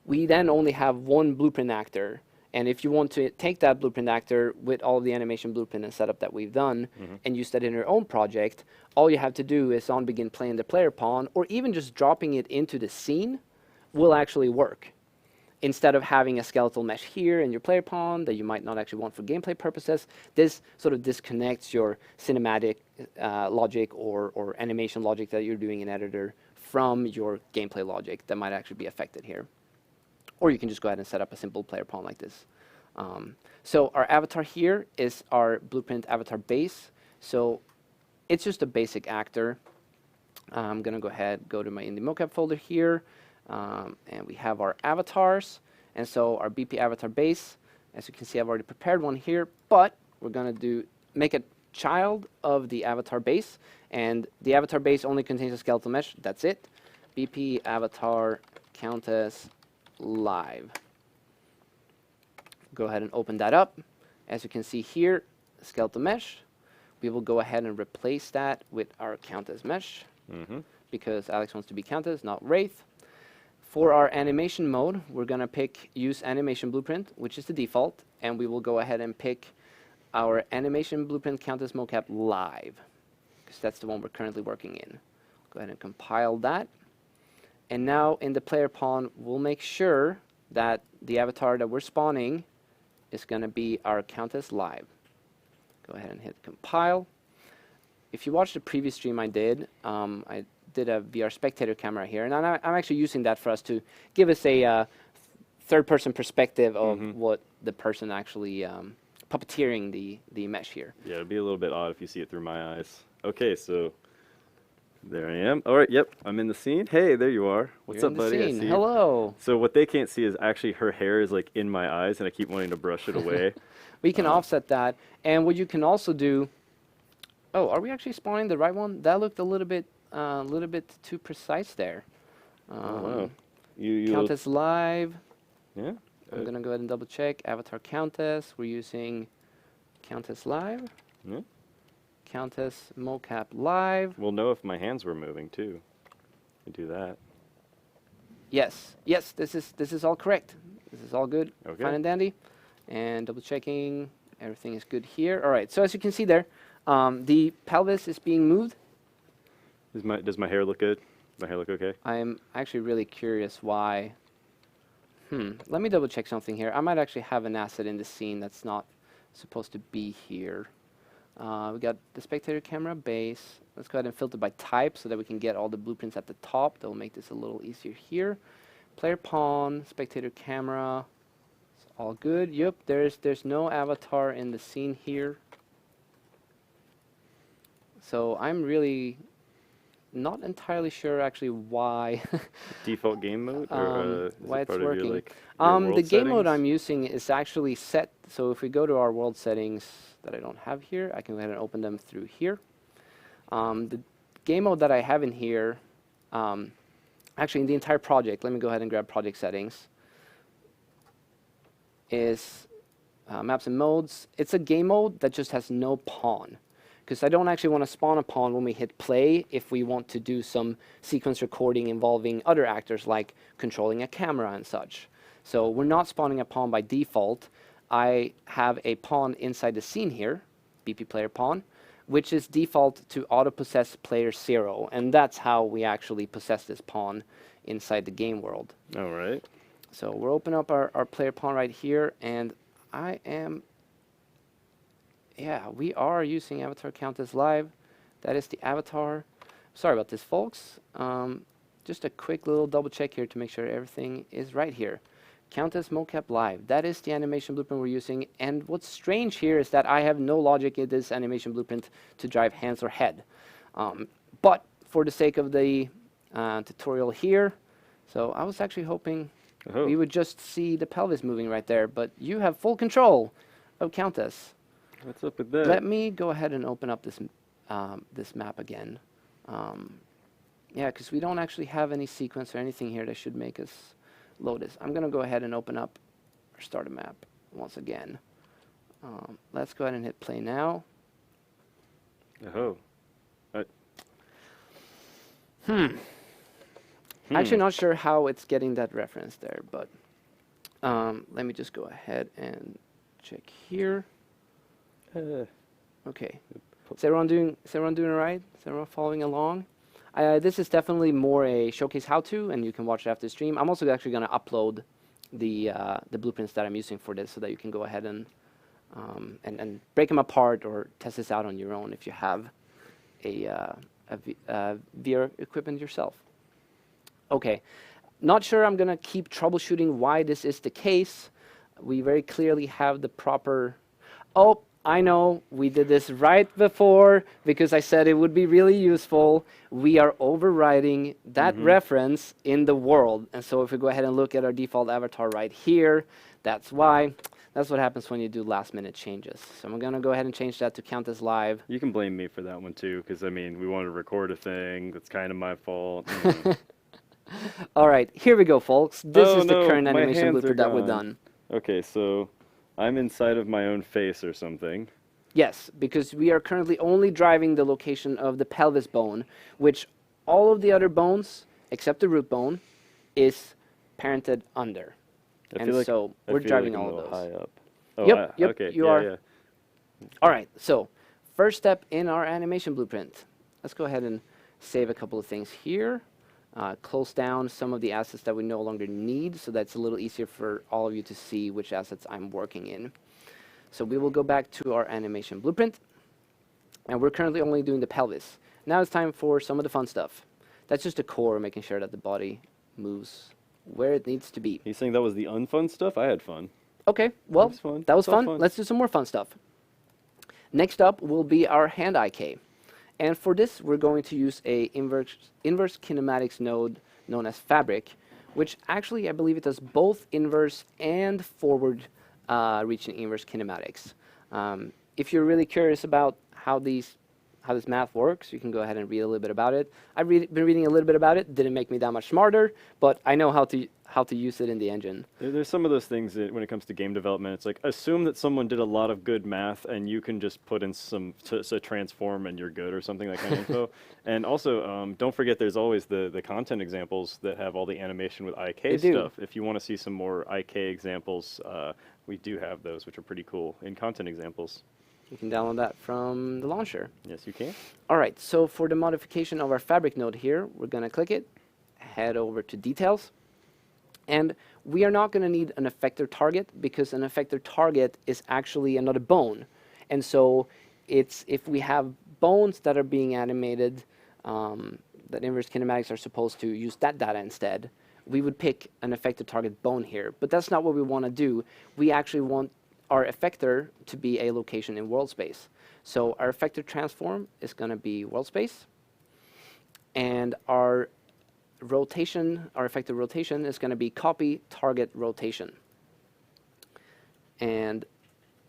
we then only have one blueprint actor. And if you want to take that blueprint actor with all of the animation blueprint and setup that we've done and use that in your own project, all you have to do is on begin playing the player pawn, or even just dropping it into the scene will actually work. Instead of having a skeletal mesh here in your player pawn that you might not actually want for gameplay purposes, this sort of disconnects your cinematic logic or animation logic that you're doing in editor from your gameplay logic that might actually be affected here. Or you can just go ahead and set up a simple player pawn like this. So our avatar here is our blueprint avatar base. So it's just a basic actor. I'm going to go ahead, go to my indie mocap folder here. And we have our avatars. And so our BP avatar base, as you can see, I've already prepared one here. But we're going to make a child of the avatar base. And the avatar base only contains a skeletal mesh. That's it. BP avatar countess live. Go ahead and open that up. As you can see here, skeletal mesh. We will go ahead and replace that with our countess mesh because Alex wants to be countess, not wraith. For our animation mode, we're going to pick use animation blueprint, which is the default, and we will go ahead and pick our animation blueprint countess mocap live because that's the one we're currently working in. Go ahead and compile that. And now in the player pawn, we'll make sure that the avatar that we're spawning is going to be our countess live. Go ahead and hit compile. If you watched the previous stream I did a VR spectator camera here, and I'm actually using that for us to give us a third-person perspective of what the person actually puppeteering the mesh here. Yeah, it'd be a little bit odd if you see it through my eyes. Okay, so there I am. All right, yep, I'm in the scene. Hey, there you are. What's You're up, buddy? I see you. Hello. So what they can't see is actually her hair is like in my eyes, and I keep wanting to brush it away. We can offset that, and what you can also do. Oh, are we actually spawning the right one? That looked a little bit too precise there. Wow. You Countess live. Yeah. I'm gonna go ahead and double check. Avatar Countess. We're using Countess live. Yeah. Countess mocap live. We'll know if my hands were moving too. You do that. Yes. Yes. This is all correct. This is all good. Okay. Fine and dandy. And double checking. Everything is good here. All right. So as you can see there, the pelvis is being moved. Does my hair look good? Does my hair look okay? I'm actually really curious why. Let me double check something here. I might actually have an asset in the scene that's not supposed to be here. We got the spectator camera base. Let's go ahead and filter by type so that we can get all the blueprints at the top. That will make this a little easier here. Player pawn, spectator camera. It's all good. Yep, there's no avatar in the scene here. So I'm really not entirely sure actually why Default game mode? Or, why is it it's part of your, working. like, your world The game mode settings? I'm using is actually set. So if we go to our world settings that I don't have here, I can go ahead and open them through here. The game mode that I have in here, actually in the entire project, let me go ahead and grab project settings, is maps and modes. It's a game mode that just has no pawn, because I don't actually want to spawn a pawn when we hit play if we want to do some sequence recording involving other actors like controlling a camera and such. So we're not spawning a pawn by default. I have a pawn inside the scene here, BP player pawn, which is default to auto-possess player 0, and that's how we actually possess this pawn inside the game world. All right. So we'll open up our player pawn right here, and we are using Avatar Countess Live. That is the avatar. Sorry about this, folks. Just a quick little double check here to make sure everything is right here. Countess Mocap Live. That is the animation blueprint we're using. And what's strange here is that I have no logic in this animation blueprint to drive hands or head. But for the sake of the tutorial here, so I was actually hoping we would just see the pelvis moving right there, but you have full control of Countess. What's up with that? Let me go ahead and open up this this map again. Yeah, because we don't actually have any sequence or anything here that should make us load this. I'm going to go ahead and open up our starter map once again. Let's go ahead and hit play now. Oh. Actually not sure how it's getting that reference there, but let me just go ahead and check here. Okay. Is everyone doing all right? Is everyone following along? This is definitely more a showcase how-to, and you can watch it after the stream. I'm also actually going to upload the blueprints that I'm using for this, so that you can go ahead and break them apart or test this out on your own if you have a VR equipment yourself. Okay, not sure I'm going to keep troubleshooting why this is the case. We very clearly have the proper... Oh, I know, we did this right before because I said it would be really useful. We are overriding that reference in the world. And so if we go ahead and look at our default avatar right here, that's why. That's what happens when you do last minute changes. So I'm going to go ahead and change that to Countess Live. You can blame me for that one too, because I mean, we wanted to record a thing. That's kind of my fault. All right, here we go, folks. This is the no, current my animation hands blueprint are that we've gone. done. Okay, so I'm inside of my own face or something. Yes, because we are currently only driving the location of the pelvis bone, which all of the other bones, except the root bone, is parented under. And so we're driving all of those. High up. Oh, Yep, okay, you are. Yeah. All right, so first step in our animation blueprint. Let's go ahead and save a couple of things here. Close down some of the assets that we no longer need, so that's a little easier for all of you to see which assets I'm working in. So we will go back to our animation blueprint, and we're currently only doing the pelvis. Now it's time for some of the fun stuff. That's just the core, making sure that the body moves where it needs to be. You saying that was the unfun stuff? I had fun. Okay, well, that was fun. Fun. Let's do some more fun stuff. Next up will be our hand IK. And for this, we're going to use a inverse kinematics node known as Fabric, which actually, I believe it does both inverse and forward reaching inverse kinematics. If you're really curious about how this math works, you can go ahead and read a little bit about it. I've been reading a little bit about it. Didn't make me that much smarter, but I know how to use it in the engine. There's some of those things that when it comes to game development, it's like assume that someone did a lot of good math and you can just put in some transform and you're good or something, that kind of info. And also, don't forget there's always the content examples that have all the animation with IK stuff. If you want to see some more IK examples, we do have those, which are pretty cool in content examples. You can download that from the launcher. Yes, you can. All right, so for the modification of our Fabric node here, we're going to click it, head over to Details, and we are not going to need an effector target because an effector target is actually another bone. And so if we have bones that are being animated, that inverse kinematics are supposed to use that data instead, we would pick an effector target bone here. But that's not what we want to do. We actually want our effector to be a location in world space. So our effector transform is going to be world space, and our rotation, our effector rotation is going to be copy target rotation. And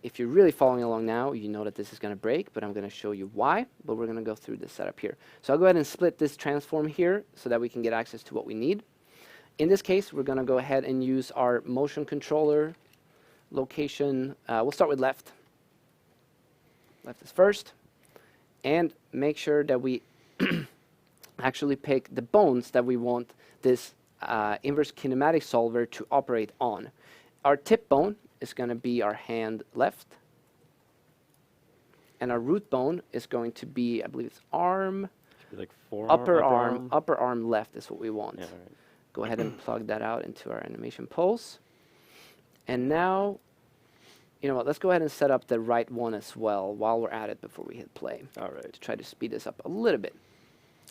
if you're really following along now, you know that this is going to break, but I'm going to show you why, but we're going to go through this setup here. So I'll go ahead and split this transform here so that we can get access to what we need. In this case, we're going to go ahead and use our motion controller location, we'll start with left. Left is first. And make sure that we actually pick the bones that we want this inverse kinematic solver to operate on. Our tip bone is going to be our hand left. And our root bone is going to be, I believe it's arm, Like forearm, upper arm left is what we want. Yeah, right. Go ahead and plug that out into our animation pulse. And now, you know what, let's go ahead and set up the right one as well while we're at it before we hit play. All right. To try to speed this up a little bit.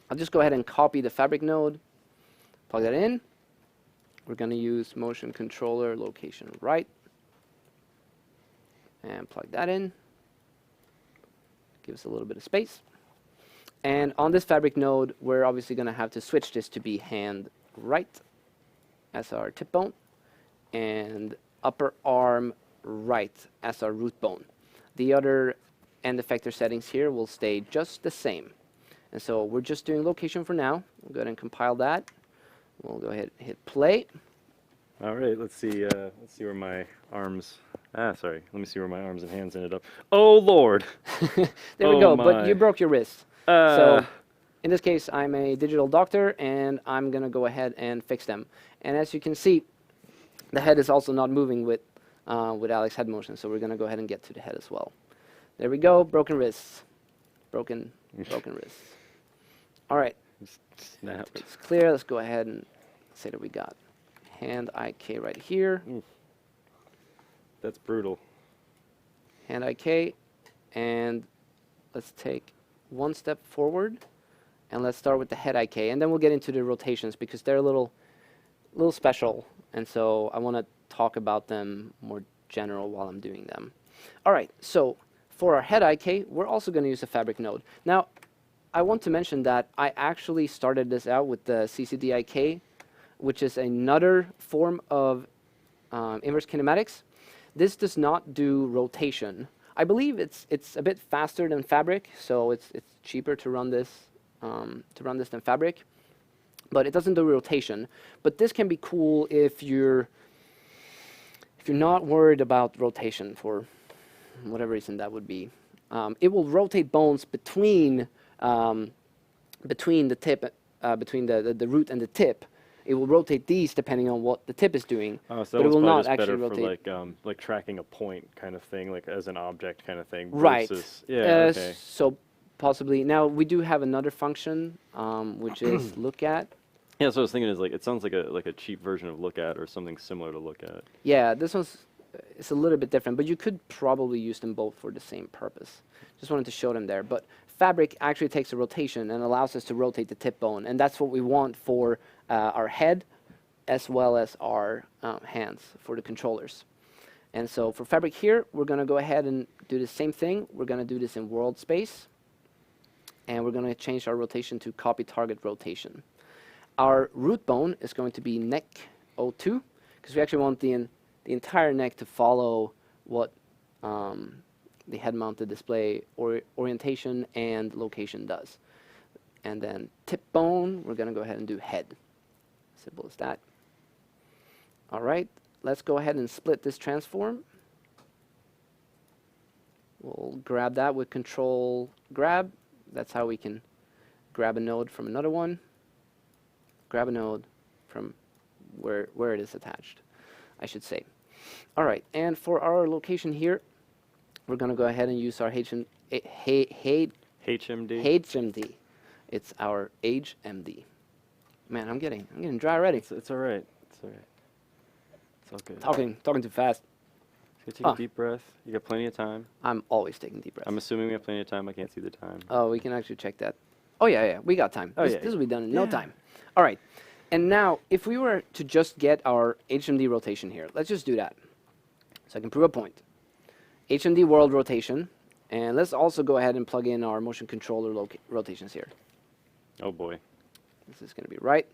I'll just go ahead and copy the fabric node, plug that in. We're going to use motion controller location right. And plug that in. Give us a little bit of space. And on this fabric node, we're obviously going to have to switch this to be hand right as our tip bone and upper arm right as our root bone. The other end effector settings here will stay just the same. And so we're just doing location for now. We'll go ahead and compile that. We'll go ahead and hit play. All right. Let's see where my arms. Sorry. Let me see where my arms and hands ended up. Oh Lord. There we Oh go. my. But you broke your wrist. So in this case, I'm a digital doctor, and I'm going to go ahead and fix them. And as you can see, the head is also not moving with Alex's head motion, so we're going to go ahead and get to the head as well. There we go. Broken wrists. Broken wrists. All right. Snapped. It's clear. Let's go ahead and say that we got hand IK right here. Oof. That's brutal. Hand IK, and let's take one step forward, and let's start with the head IK, and then we'll get into the rotations because they're a little special, and so I want to talk about them more general while I'm doing them. All right, so for our head IK, we're also going to use a fabric node. Now, I want to mention that I actually started this out with the CCD IK, which is another form of inverse kinematics. This does not do rotation. I believe it's a bit faster than Fabric, so it's cheaper to run this than Fabric, but it doesn't do rotation. But this can be cool if you're not worried about rotation for whatever reason that would be. It will rotate bones between the tip, between the root and the tip. It will rotate these depending on what the tip is doing, Oh, so but it will not just actually better rotate. for like tracking a point kind of thing, like as an object kind of thing. Right. Versus, yeah. Okay. So possibly now we do have another function, which is look at. Yeah. So I was thinking is like it sounds like a cheap version of look at or something similar to look at. Yeah, this one's it's a little bit different, but you could probably use them both for the same purpose. Just wanted to show them there. But Fabric actually takes a rotation and allows us to rotate the tip bone, and that's what we want for our head as well as our hands for the controllers. And so for Fabric here, we're going to go ahead and do the same thing. We're going to do this in world space, and we're going to change our rotation to copy target rotation. Our root bone is going to be neck 02, because we actually want the entire neck to follow what the head-mounted display orientation and location does. And then tip bone, we're going to go ahead and do head. Simple as that. All right, let's go ahead and split this transform. We'll grab that with control grab. That's how we can grab a node from another one. Grab a node from where it is attached, I should say. All right, and for our location here, we're going to go ahead and use our HMD. HMD. It's our HMD. Man, I'm getting dry already. It's all right. It's all right. It's all good. Talking too fast. Just take a deep breath. You got plenty of time. I'm always taking deep breaths. I'm assuming we have plenty of time. I can't see the time. Oh, we can actually check that. Oh yeah, we got time. Oh, This yeah. will be done in no time. All right, and now if we were to just get our HMD rotation here, let's just do that. So I can prove a point. HMD world rotation, and let's also go ahead and plug in our motion controller rotations here. Oh boy. This is going to be right.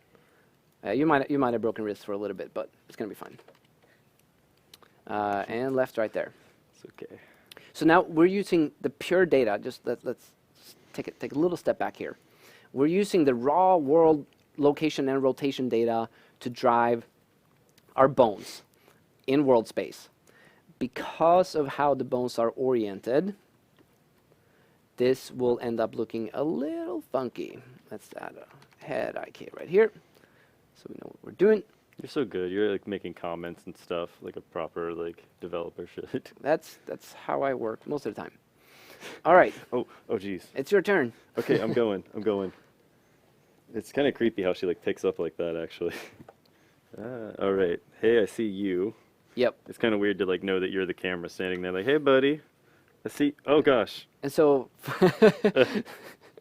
You might have broken wrists for a little bit, but it's going to be fine. And left right there. It's okay. So now we're using the pure data. Just let's take a little step back here. We're using the raw world location and rotation data to drive our bones in world space. because of how the bones are oriented, this will end up looking a little funky. Let's add a head IK right here, so we know what we're doing. You're so good. You're like making comments and stuff like a proper like developer should. That's how I work most of the time. All right, Oh, geez. it's your turn. Okay, I'm going. I'm going. It's kind of creepy how she like picks up like that actually. All right. Hey, I see you. Yep. It's kind of weird to like know that you're the camera standing there like, hey, buddy. I see. Oh gosh. And so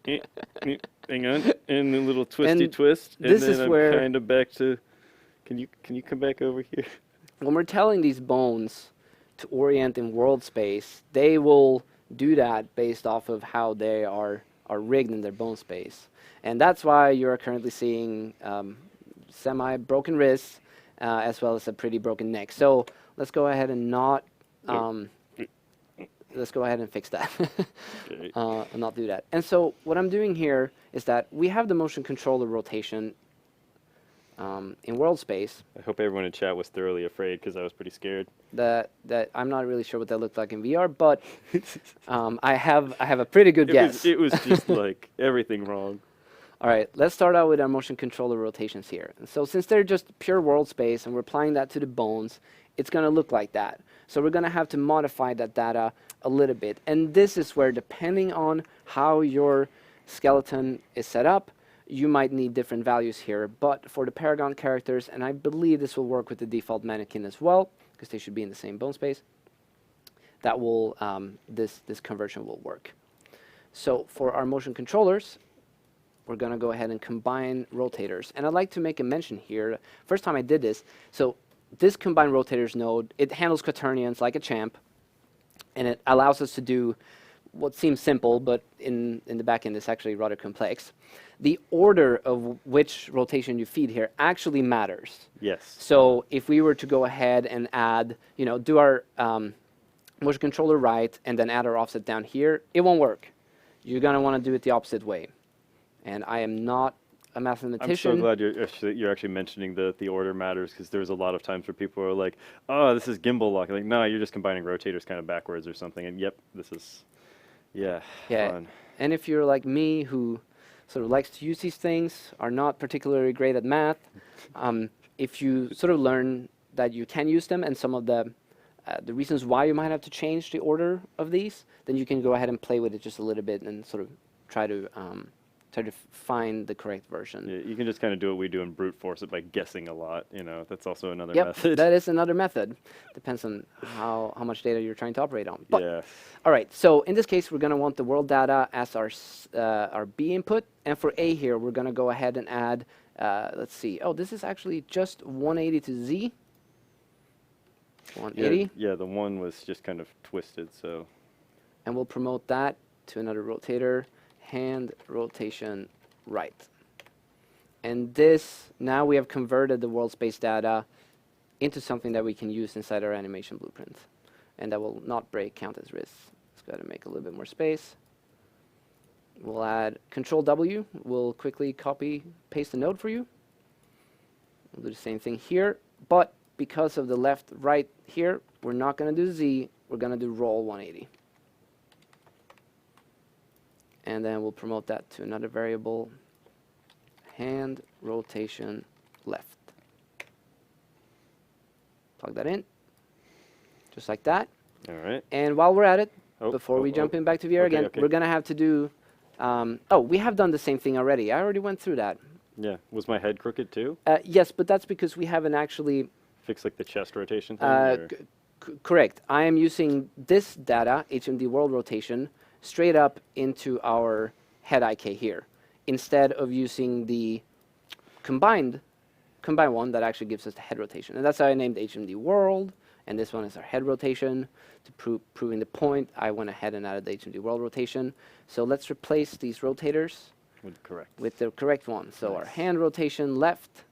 Hang on. And a little twisty And twist. And this then is I'm where- kind of back to. Can you come back over here? when we're telling these bones to orient in world space, they will do that based off of how they are rigged in their bone space. And that's why you're currently seeing semi-broken wrists as well as a pretty broken neck. So let's go ahead and not, let's go ahead and fix that Okay. and not do that. And so what I'm doing here is that we have the motion controller rotation in world space. I hope everyone in chat was thoroughly afraid because I was pretty scared. That I'm not really sure what that looked like in VR, but I have a pretty good guess. It was just like everything wrong. All right, let's start out with our motion controller rotations here. And so since they're just pure world space and we're applying that to the bones, it's going to look like that. So we're going to have to modify that data a little bit. And this is where, depending on how your skeleton is set up, you might need different values here. But for the Paragon characters, and I believe this will work with the default mannequin as well, because they should be in the same bone space, that will this conversion will work. So for our motion controllers, we're going to go ahead and combine rotators. And I'd like to make a mention here. First time I did this, so this combine rotators node, it handles quaternions like a champ, and it allows us to do what seems simple, but in the back end it's actually rather complex. The order of which rotation you feed here actually matters. Yes. So if we were to go ahead and add, do our motion controller right and then add our offset down here, it won't work. You're going to want to do it the opposite way. And I am not a mathematician. I'm so glad you're actually mentioning the order matters, because there's a lot of times where people are like, oh, this is gimbal lock. Like, no, you're just combining rotators kind of backwards or something. And yep, this is, Yeah. fun. And if you're like me, who sort of likes to use these things, are not particularly great at math, if you sort of learn that you can use them and some of the reasons why you might have to change the order of these, then you can go ahead and play with it just a little bit and sort of try to find the correct version. Yeah, you can just kind of do what we do and brute force it by guessing a lot. That's also another Yep, method. that is another method. Depends on how much data you're trying to operate on. But, Yeah. all right, so in this case, we're going to want the world data as our B input. And for A here, we're going to go ahead and add, let's see. Oh, this is actually just 180 to Z. 180. Yeah, the one was just kind of twisted, so. And we'll promote that to another rotator, hand rotation right. And this, now we have converted the world space data into something that we can use inside our animation blueprint. And that will not break count as risks. Let's go ahead and make a little bit more space. We'll add Control W. We'll quickly copy, paste the node for you. We'll do the same thing here, but because of the left, right here, we're not going to do Z, we're going to do roll 180. And then we'll promote that to another variable, hand rotation left. Plug that in, just like that. All right. And while we're at it, Oh, before we oh, jump oh. in back to VR Okay, again, okay. we're going to have to do, oh, we have done the same thing already. I already went through that. Yeah. Was my head crooked too? Yes, but that's because we haven't actually Fix like the chest rotation thing? or- correct. I am using this data, HMD world rotation, straight up into our head IK here, instead of using the combined one that actually gives us the head rotation. And that's how I named HMD world, and this one is our head rotation. To proving the point, I went ahead and added the HMD world rotation. So let's replace these rotators Correct. with the correct one. So our Nice. hand rotation left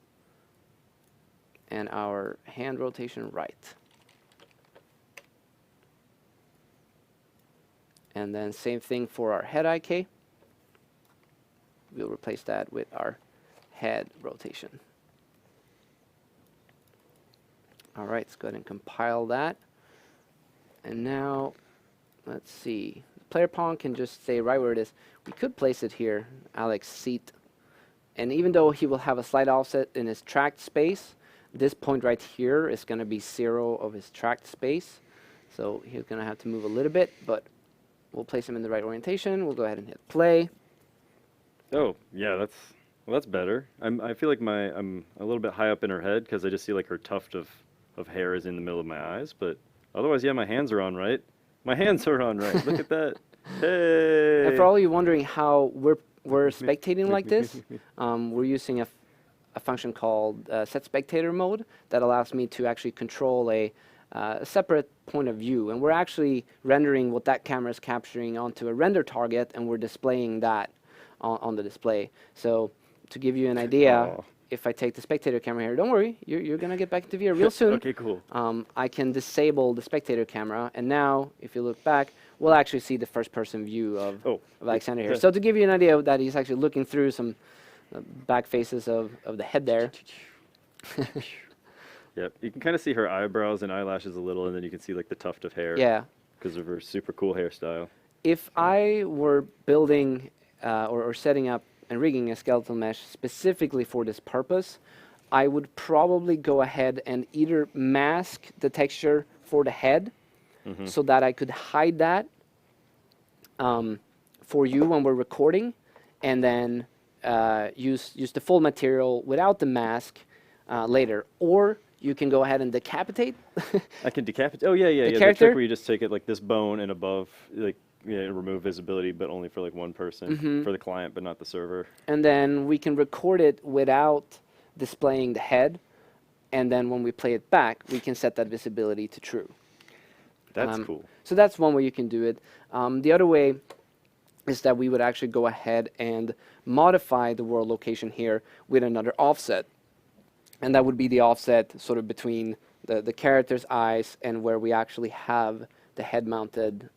and our hand rotation right. And then same thing for our head IK. We'll replace that with our head rotation. All right, let's go ahead and compile that. And now, let's see. Player pawn can just stay right where it is. We could place it here, Alex's seat. And even though he will have a slight offset in his tracked space, this point right here is going to be 0 of his tracked space. So he's going to have to move a little bit, but we'll place him in the right orientation. We'll go ahead and hit play. Oh, yeah, that's better. I feel like I'm a little bit high up in her head because I just see like her tuft of hair is in the middle of my eyes. But otherwise, yeah, my hands are on right. My hands are on right. Look at that. Hey. And for all you wondering how we're spectating like this, we're using a function called set spectator mode that allows me to actually control a separate point of view. And we're actually rendering what that camera is capturing onto a render target, and we're displaying that on the display. So to give you an idea, if I take the spectator camera here, don't worry, you're going to get back into VR real soon. Okay, cool. I can disable the spectator camera, and now, if you look back, we'll actually see the first-person view of Alexander here. So to give you an idea that he's actually looking through some back faces of the head there. Yep, you can kind of see her eyebrows and eyelashes a little, and then you can see like the tuft of hair. Yeah. Because of her super cool hairstyle. If I were building or setting up and rigging a skeletal mesh specifically for this purpose, I would probably go ahead and either mask the texture for the head so that I could hide that for you when we're recording, and then use the full material without the mask later. Or you can go ahead and decapitate. I can decapitate. Oh, yeah. The character? trick where you just take it like this bone and above, like, remove visibility, but only for like one person, for the client, but not the server. And then we can record it without displaying the head. And then when we play it back, we can set that visibility to true. That's cool. So that's one way you can do it. The other way is that we would actually go ahead and modify the world location here with another offset. And that would be the offset sort of between the character's eyes and where we actually have the head-mounted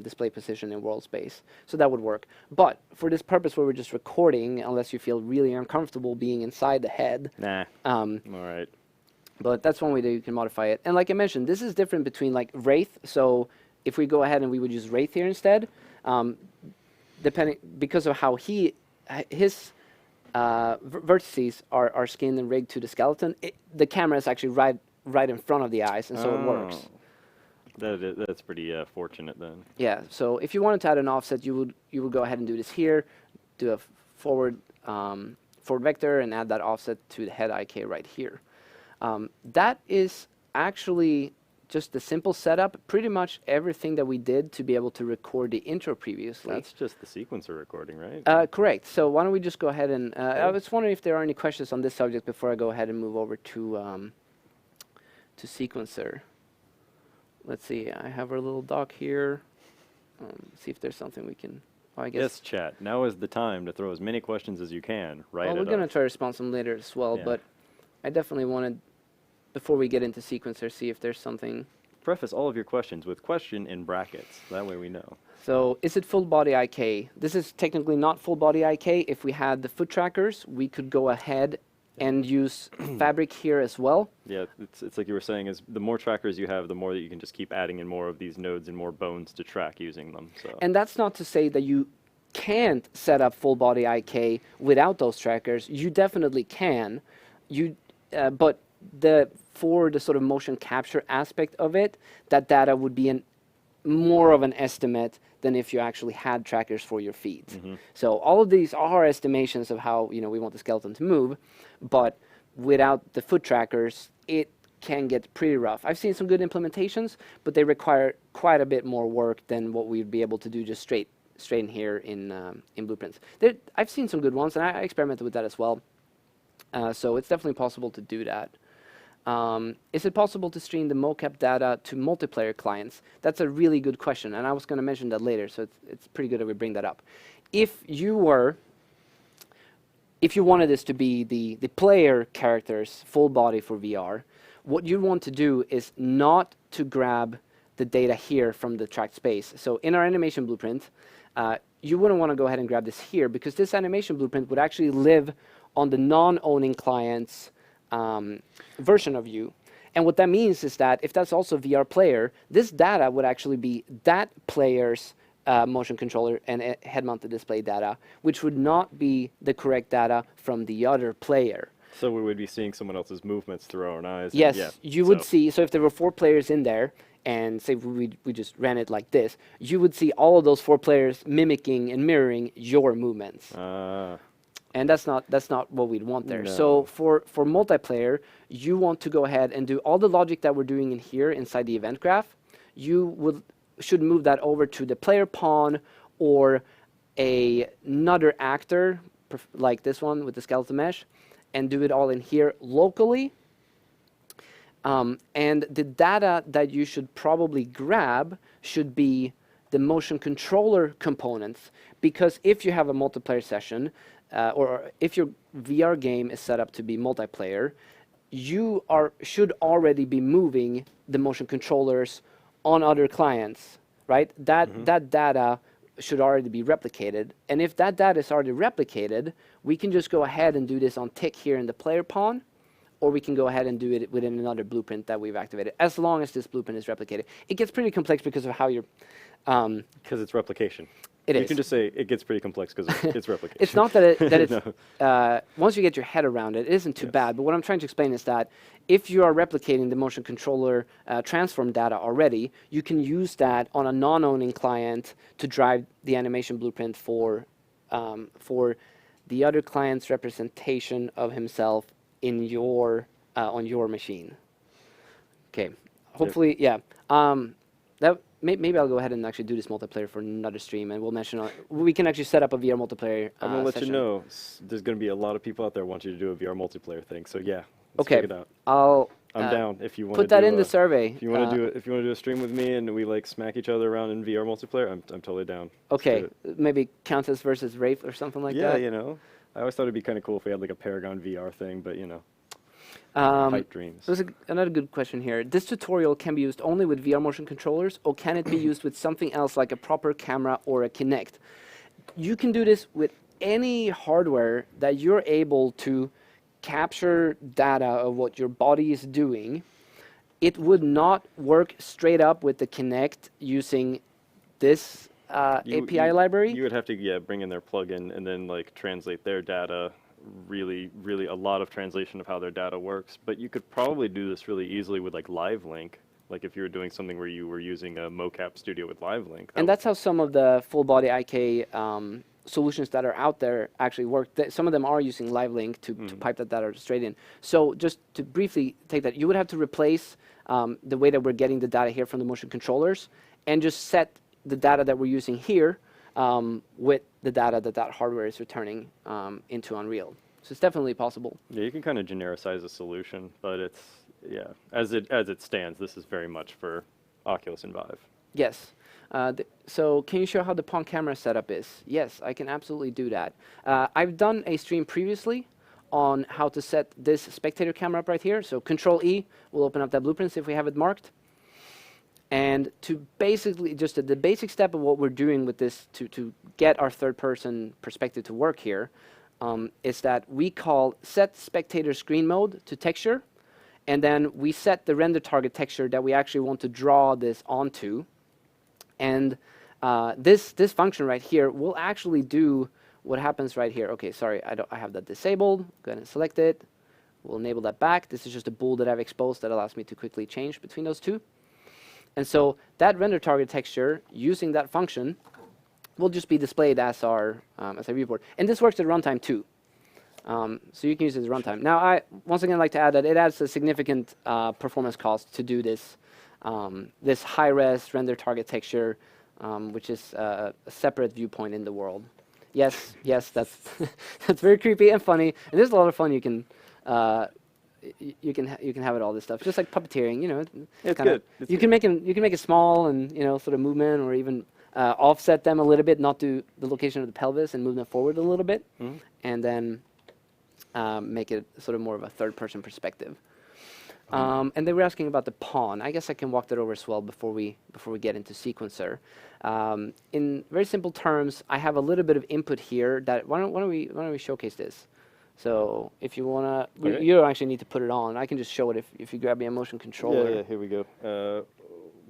display position in world space. So that would work. But for this purpose where we're just recording, unless you feel really uncomfortable being inside the head. Nah, all right. But that's one way that you can modify it. And like I mentioned, this is different between like Wraith. So if we go ahead and we would use Wraith here instead, because of how his vertices are skinned and rigged to the skeleton, the camera is actually right in front of the eyes, and so it works. That's pretty fortunate then. Yeah. So if you wanted to add an offset, you would go ahead and do this here, do a forward vector, and add that offset to the head IK right here. That is actually just a simple setup. Pretty much everything that we did to be able to record the intro previously. That's just the sequencer recording, right? Correct. So why don't we just go ahead and I was wondering if there are any questions on this subject before I go ahead and move over to sequencer. Let's see. I have our little doc here. See if there's something we can. Well, I guess. Yes, chat. Now is the time to throw as many questions as you can. Right. Well, we're gonna try to respond some later as well, but I definitely wanted, before we get into sequencer, see if there's something. Preface all of your questions with question in brackets. That way we know. So, is it full body IK? This is technically not full body IK. If we had the foot trackers, we could go ahead and use fabric here as well. Yeah, it's like you were saying, is the more trackers you have, the more that you can just keep adding in more of these nodes and more bones to track using them. So. And that's not to say that you can't set up full body IK without those trackers. You definitely can. But for the sort of motion capture aspect of it, that data would be more of an estimate than if you actually had trackers for your feet. So all of these are estimations of how we want the skeleton to move, but without the foot trackers, it can get pretty rough. I've seen some good implementations, but they require quite a bit more work than what we'd be able to do just straight in here in Blueprints. I've seen some good ones, and I experimented with that as well. So it's definitely possible to do that. Is it possible to stream the mocap data to multiplayer clients? That's a really good question, and I was going to mention that later, so it's pretty good that we bring that up. If you wanted this to be the player character's full body for VR, what you want to do is not to grab the data here from the tracked space. So in our animation blueprint, you wouldn't want to go ahead and grab this here, because this animation blueprint would actually live on the non-owning client's version of you. And what that means is that if that's also a VR player, this data would actually be that player's motion controller and head-mounted display data, which would not be the correct data from the other player. So we would be seeing someone else's movements through our own eyes. and Yes, yeah, you would so- see. So if there were 4 players in there, and say we just ran it like this, you would see all of those 4 players mimicking and mirroring your movements. And that's not what we'd want there. So No. for multiplayer, you want to go ahead and do all the logic that we're doing in here inside the event graph. You should move that over to the player pawn or another actor like this one with the skeleton mesh, and do it all in here locally. And the data that you should probably grab should be the motion controller components, because if you have a multiplayer session, or if your VR game is set up to be multiplayer, you should already be moving the motion controllers on other clients, right? That data should already be replicated. And if that data is already replicated, we can just go ahead and do this on tick here in the player pawn, or we can go ahead and do it within another blueprint that we've activated, as long as this blueprint is replicated. It gets pretty complex because of how you're... Because it's replication. It You is. can just say it gets pretty complex because it's replication. It's not that it's No. once you get your head around it, it isn't too bad. But what I'm trying to explain is that if you are replicating the motion controller transform data already, you can use that on a non-owning client to drive the animation blueprint for the other client's representation of himself in your on your machine. Okay. Hopefully, yeah. That maybe I'll go ahead and actually do this multiplayer for another stream, and we'll mention we can actually set up a VR multiplayer. I'm gonna let session. you know. There's gonna be a lot of people out there want you to do a VR multiplayer thing. So yeah, let's Okay. check it out. I'll I'm down if you want put to that in the survey. If you want to do a stream with me and we like smack each other around in VR multiplayer, I'm totally down. Let's do Okay, it. maybe Countess versus Wraith or something like Yeah, that. you know, I always thought it'd be kind of cool if we had like a Paragon VR thing, but you know, pipe dreams. There's another good question here. This tutorial can be used only with VR motion controllers, or can it be used with something else like a proper camera or a Kinect? You can do this with any hardware that you're able to capture data of what your body is doing. It would not work straight up with the Kinect using this API library. You would have to bring in their plugin and then like translate their data. Really a lot of translation of how their data works, but you could probably do this really easily with like Live Link, like if you were doing something where you were using a mocap studio with Live Link. And that's how some of the full body IK solutions that are out there actually work. Some of them are using Live Link to pipe that data straight in. So just to briefly take that, you would have to replace the way that we're getting the data here from the motion controllers and just set the data that we're using here with the data that hardware is returning into Unreal. So it's definitely possible. Yeah, you can kind of genericize a solution, but it's as it stands, this is very much for Oculus and Vive. Yes. So can you show how the Pawn camera setup is? Yes, I can absolutely do that. I've done a stream previously on how to set this spectator camera up right here. So Control E will open up that blueprint if we have it marked. And to basically, just the basic step of what we're doing with this to get our third-person perspective to work here is that we call set spectator screen mode to texture, and then we set the render target texture that we actually want to draw this onto. And this function right here will actually do what happens right here. Okay, sorry, I have that disabled. Go ahead and select it. We'll enable that back. This is just a bool that I've exposed that allows me to quickly change between those two. And so that render target texture, using that function, will just be displayed as our as a viewport. And this works at runtime too. So you can use it as runtime. Now, I once again like to add that it adds a significant performance cost to do this this high-res render target texture, which is a separate viewpoint in the world. Yes, that's that's very creepy and funny, and there's a lot of fun you can. You can have it all this stuff, just like puppeteering. You know, It's kinda, good. It's you good. can make it small and sort of movement, or even offset them a little bit, not do the location of the pelvis, and move them forward a little bit, and then make it sort of more of a third-person perspective. And they were asking about the pawn. I guess I can walk that over as well before we get into sequencer. In very simple terms, I have a little bit of input here. Why don't we showcase this? So if you wanna, Okay. you don't actually need to put it on. I can just show it if you grab me a motion controller. Yeah, here we go.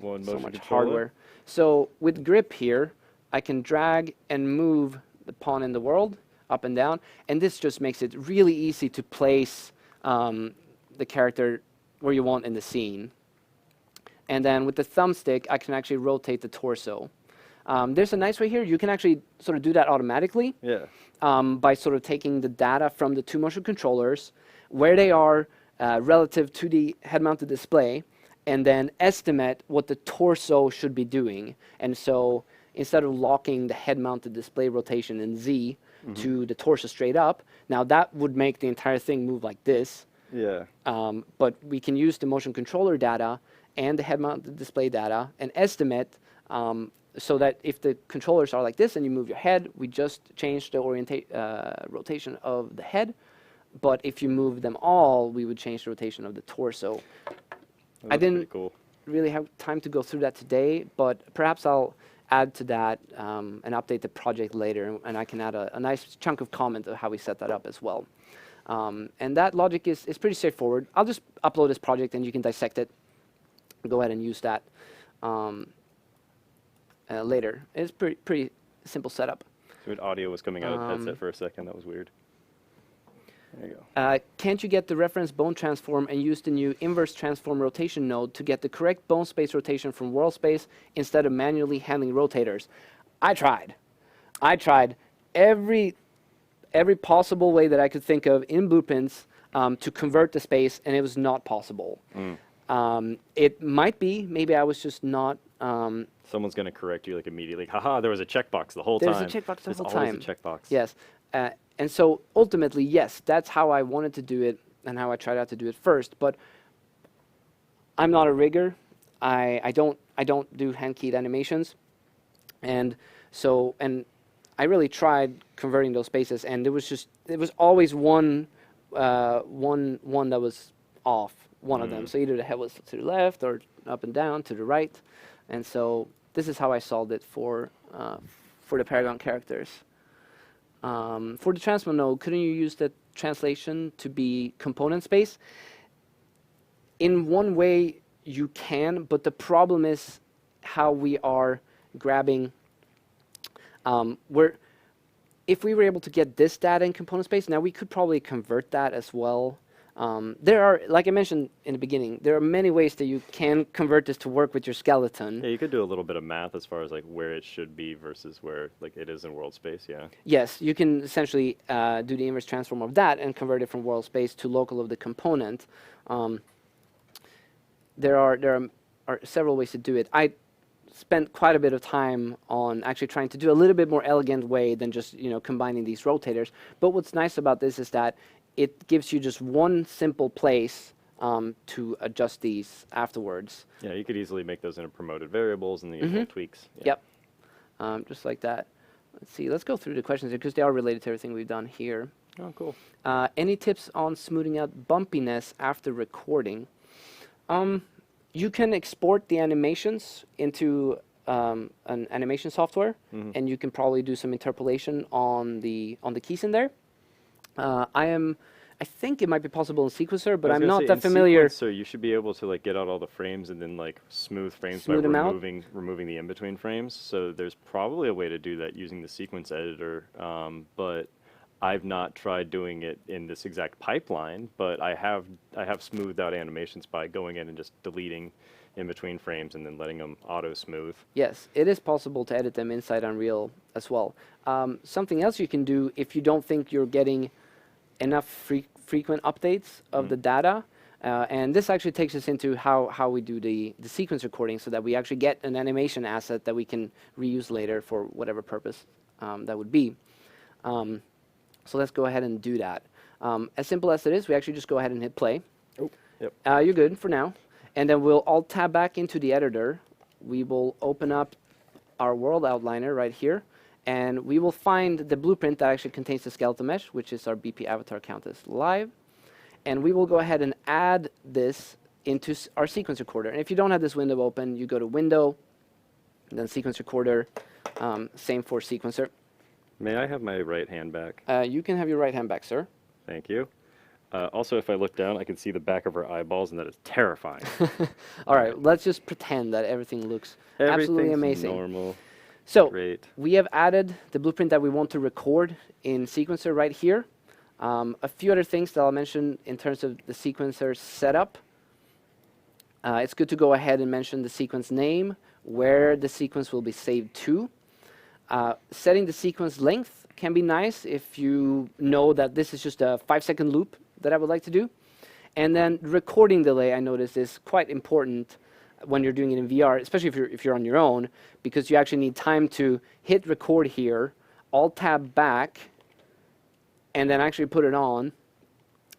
One So motion much controller. hardware. So with grip here, I can drag and move the pawn in the world up and down, and this just makes it really easy to place the character where you want in the scene. And then with the thumbstick, I can actually rotate the torso. There's a nice way here. You can actually sort of do that automatically Yeah. by sort of taking the data from the two motion controllers, where they are relative to the head-mounted display, and then estimate what the torso should be doing. And so instead of locking the head-mounted display rotation in Z to the torso straight up, now that would make the entire thing move like this. Yeah. But we can use the motion controller data and the head-mounted display data and estimate so that if the controllers are like this and you move your head, we just change the rotation of the head. But if you move them all, we would change the rotation of the torso. That's didn't- pretty cool. Really have time to go through that today, but perhaps I'll add to that and update the project later, and I can add a nice chunk of comment of how we set that up as well. And that logic is pretty straightforward. I'll just upload this project and you can dissect it. Go ahead and use that later. It's pretty simple setup. So audio was coming out of the headset for a second. That was weird. There you go. Can't you get the reference bone transform and use the new inverse transform rotation node to get the correct bone space rotation from world space instead of manually handling rotators? I tried every possible way that I could think of in Blueprints to convert the space, and it was not possible. It might be, maybe I was just not. Someone's going to correct you like immediately. Haha, there was a checkbox the whole There's time. a checkbox the There's whole always time. a checkbox. Yes. And so ultimately, yes, that's how I wanted to do it and how I tried out to do it first. But I'm not a rigger. I don't do hand-keyed animations. And so, and I really tried converting those spaces, and it was always one that was off, one of them. So either the head was to the left or up and down to the right. And so this is how I solved it for the Paragon characters. For the transmode node, couldn't you use the translation to be component space? In one way, you can, but the problem is how we are grabbing. If we were able to get this data in component space, now we could probably convert that as well. There are, like I mentioned in the beginning, there are many ways that you can convert this to work with your skeleton. Yeah, you could do a little bit of math as far as like where it should be versus where like it is in world space. Yeah. Yes, you can essentially do the inverse transform of that and convert it from world space to local of the component. There are several ways to do it. I spent quite a bit of time on actually trying to do a little bit more elegant way than just combining these rotators. But what's nice about this is that it gives you just one simple place to adjust these afterwards. Yeah, you could easily make those into promoted variables and the usual tweaks. Yeah. Yep, just like that. Let's see. Let's go through the questions here because they are related to everything we've done here. Oh, cool. Any tips on smoothing out bumpiness after recording? You can export the animations into an animation software, and you can probably do some interpolation on the keys in there. I think it might be possible in Sequencer, but I'm not that familiar. So you should be able to like get out all the frames and then like smooth frames Smooth them by out? removing the in-between frames. So there's probably a way to do that using the sequence editor, but I've not tried doing it in this exact pipeline. But I have smoothed out animations by going in and just deleting in between frames and then letting them auto smooth. Yes, it is possible to edit them inside Unreal as well. Something else you can do if you don't think you're getting enough frequent updates of the data, and this actually takes us into how we do the sequence recording so that we actually get an animation asset that we can reuse later for whatever purpose that would be. So let's go ahead and do that. As simple as it is, we actually just go ahead and hit play. Oh, yep. You're good for now. And then we'll all tab back into the editor. We will open up our world outliner right here. And we will find the blueprint that actually contains the skeleton mesh, which is our BP avatar Countess Live. And we will go ahead and add this into our sequence recorder. And if you don't have this window open, you go to Window, and then Sequence Recorder, same for Sequencer. May I have my right hand back? You can have your right hand back, sir. Thank you. Also, if I look down, I can see the back of her eyeballs, and that is terrifying. All right, let's just pretend that everything looks absolutely Everything's amazing. normal. So Great. we have added the blueprint that we want to record in Sequencer right here. A few other things that I'll mention in terms of the sequencer setup. It's good to go ahead and mention the sequence name, where the sequence will be saved to. Setting the sequence length can be nice if you know that this is just a 5-second loop that I would like to do. And then recording delay, I noticed, is quite important when you're doing it in VR, especially if you're on your own, because you actually need time to hit record here, Alt-Tab back, and then actually put it on,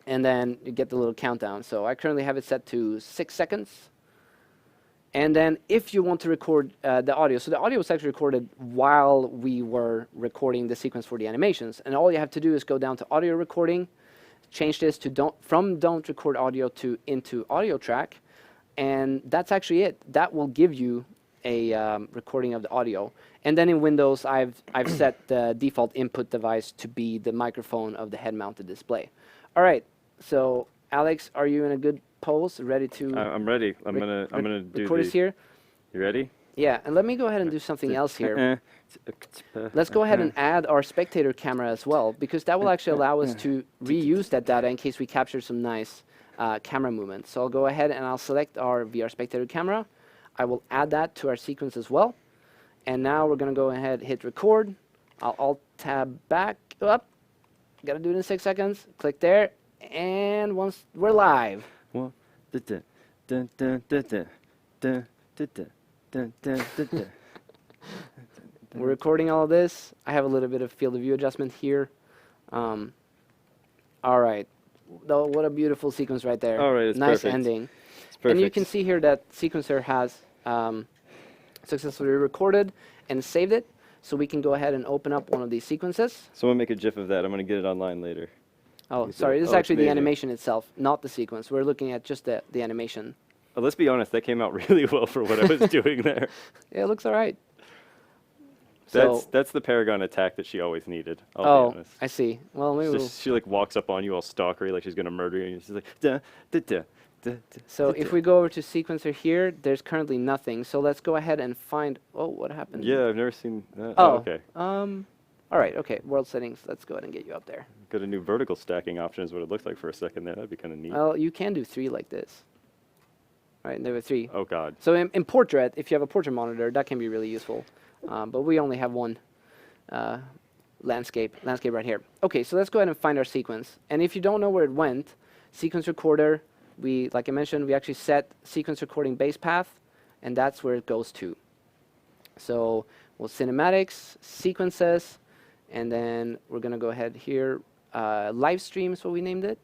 and then you get the little countdown. So I currently have it set to 6 seconds. And then if you want to record the audio, so the audio was actually recorded while we were recording the sequence for the animations. And all you have to do is go down to audio recording, change this to don't record audio to into audio track. And that's actually it. That will give you a recording of the audio. And then in Windows, I've set the default input device to be the microphone of the head-mounted display. All right, so Alex, are you in a good pose, ready to I'm ready. I'm gonna do record this the. here? You ready? Yeah, and let me go ahead and do something else here. Let's go ahead and add our spectator camera as well, because that will actually allow us to reuse that data in case we capture some nice camera movements. So I'll go ahead and I'll select our VR spectator camera. I will add that to our sequence as well. And now we're going to go ahead, hit record. I'll Alt-Tab back up. Got to do it in 6 seconds. Click there. And once we're live. One, dun, dun, dun, dun, dun, dun, dun, dun, dun, dun, dun, dun. We're recording all of this. I have a little bit of field of view adjustment here. All right. Though, what a beautiful sequence right there. All right, it's nice perfect. ending. It's perfect. And you can see here that Sequencer has successfully recorded and saved it. So we can go ahead and open up one of these sequences. Someone make a GIF of that. I'm gonna get it online later. Oh, Is sorry. it- This is oh, it's actually the amazing. animation itself, not the sequence. We're looking at just the animation. Let's be honest. That came out really well for what I was doing there. Yeah, it looks all right. So, That's the Paragon attack that she always needed. I'll be oh, honest. I see. Well, maybe So we'll, she like walks up on you all stalkery like she's gonna murder you, and she's like, duh, duh, duh, duh, duh, so duh, if duh." we go over to Sequencer here, there's currently nothing. So let's go ahead and find. Oh, what happened? Yeah, I've never seen that. Oh, Okay. All right. Okay. World settings. Let's go ahead and get you up there. Got a new vertical stacking option is what it looks like for a second there. That'd be kind of neat. Well, you can do 3 like this. Right, and there were 3. Oh God. So in portrait, if you have a portrait monitor, that can be really useful. But we only have one landscape right here. Okay, so let's go ahead and find our sequence. And if you don't know where it went, sequence recorder, like I mentioned, we actually set sequence recording base path, and that's where it goes to. So we'll cinematics, sequences, and then we're gonna go ahead here. Live stream is what we named it.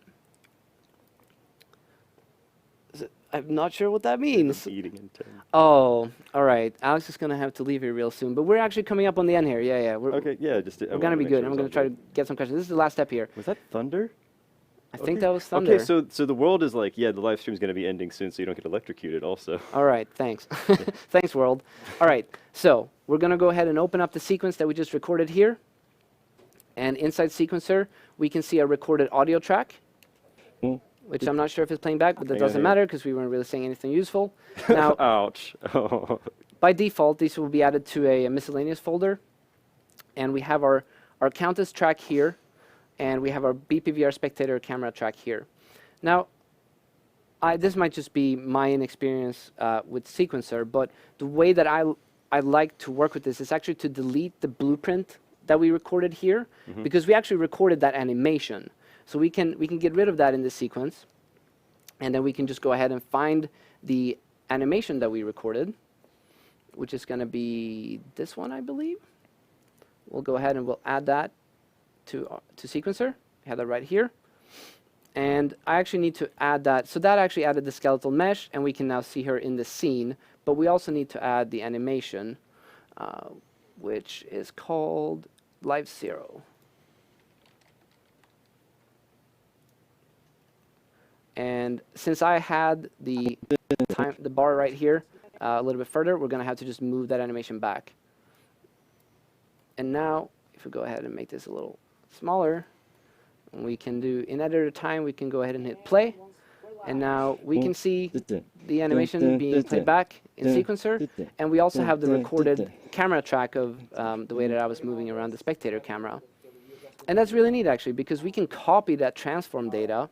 I'm not sure what that means. Eating intent. Oh, all right. Alex is gonna have to leave here real soon, but we're actually coming up on the end here. Yeah. We're Okay, yeah, just. we're gonna be good. I'm gonna try to get some questions. This is the last step here. Was that thunder? I think Okay. that was thunder. Okay, so the world is like, yeah, the live stream's gonna be ending soon, so you don't get electrocuted. Also. All right. Thanks. Thanks, world. All right. So we're gonna go ahead and open up the sequence that we just recorded here, and inside Sequencer we can see a recorded audio track, Hmm. which I'm not sure if it's playing back, but that Hang on doesn't here. matter because we weren't really saying anything useful. Now, Ouch. Oh. by default, these will be added to a miscellaneous folder. And we have our Countess track here, and we have our BPVR spectator camera track here. Now, this might just be my inexperience with Sequencer, but the way that I like to work with this is actually to delete the blueprint that we recorded here, because we actually recorded that animation. So we can get rid of that in the sequence, and then we can just go ahead and find the animation that we recorded, which is going to be this one, I believe. We'll go ahead and we'll add that to Sequencer. I have that right here. And I actually need to add that. So that actually added the skeletal mesh, and we can now see her in the scene. But we also need to add the animation, which is called Live 0. And since I had the bar right here a little bit further, we're going to have to just move that animation back. And now, if we go ahead and make this a little smaller, We can do in editor time. We can go ahead and hit play, and now we can see the animation being played back in sequencer, and we also have the recorded camera track of the way that I was moving around the spectator camera. And that's really neat, actually, because we can copy that transform data.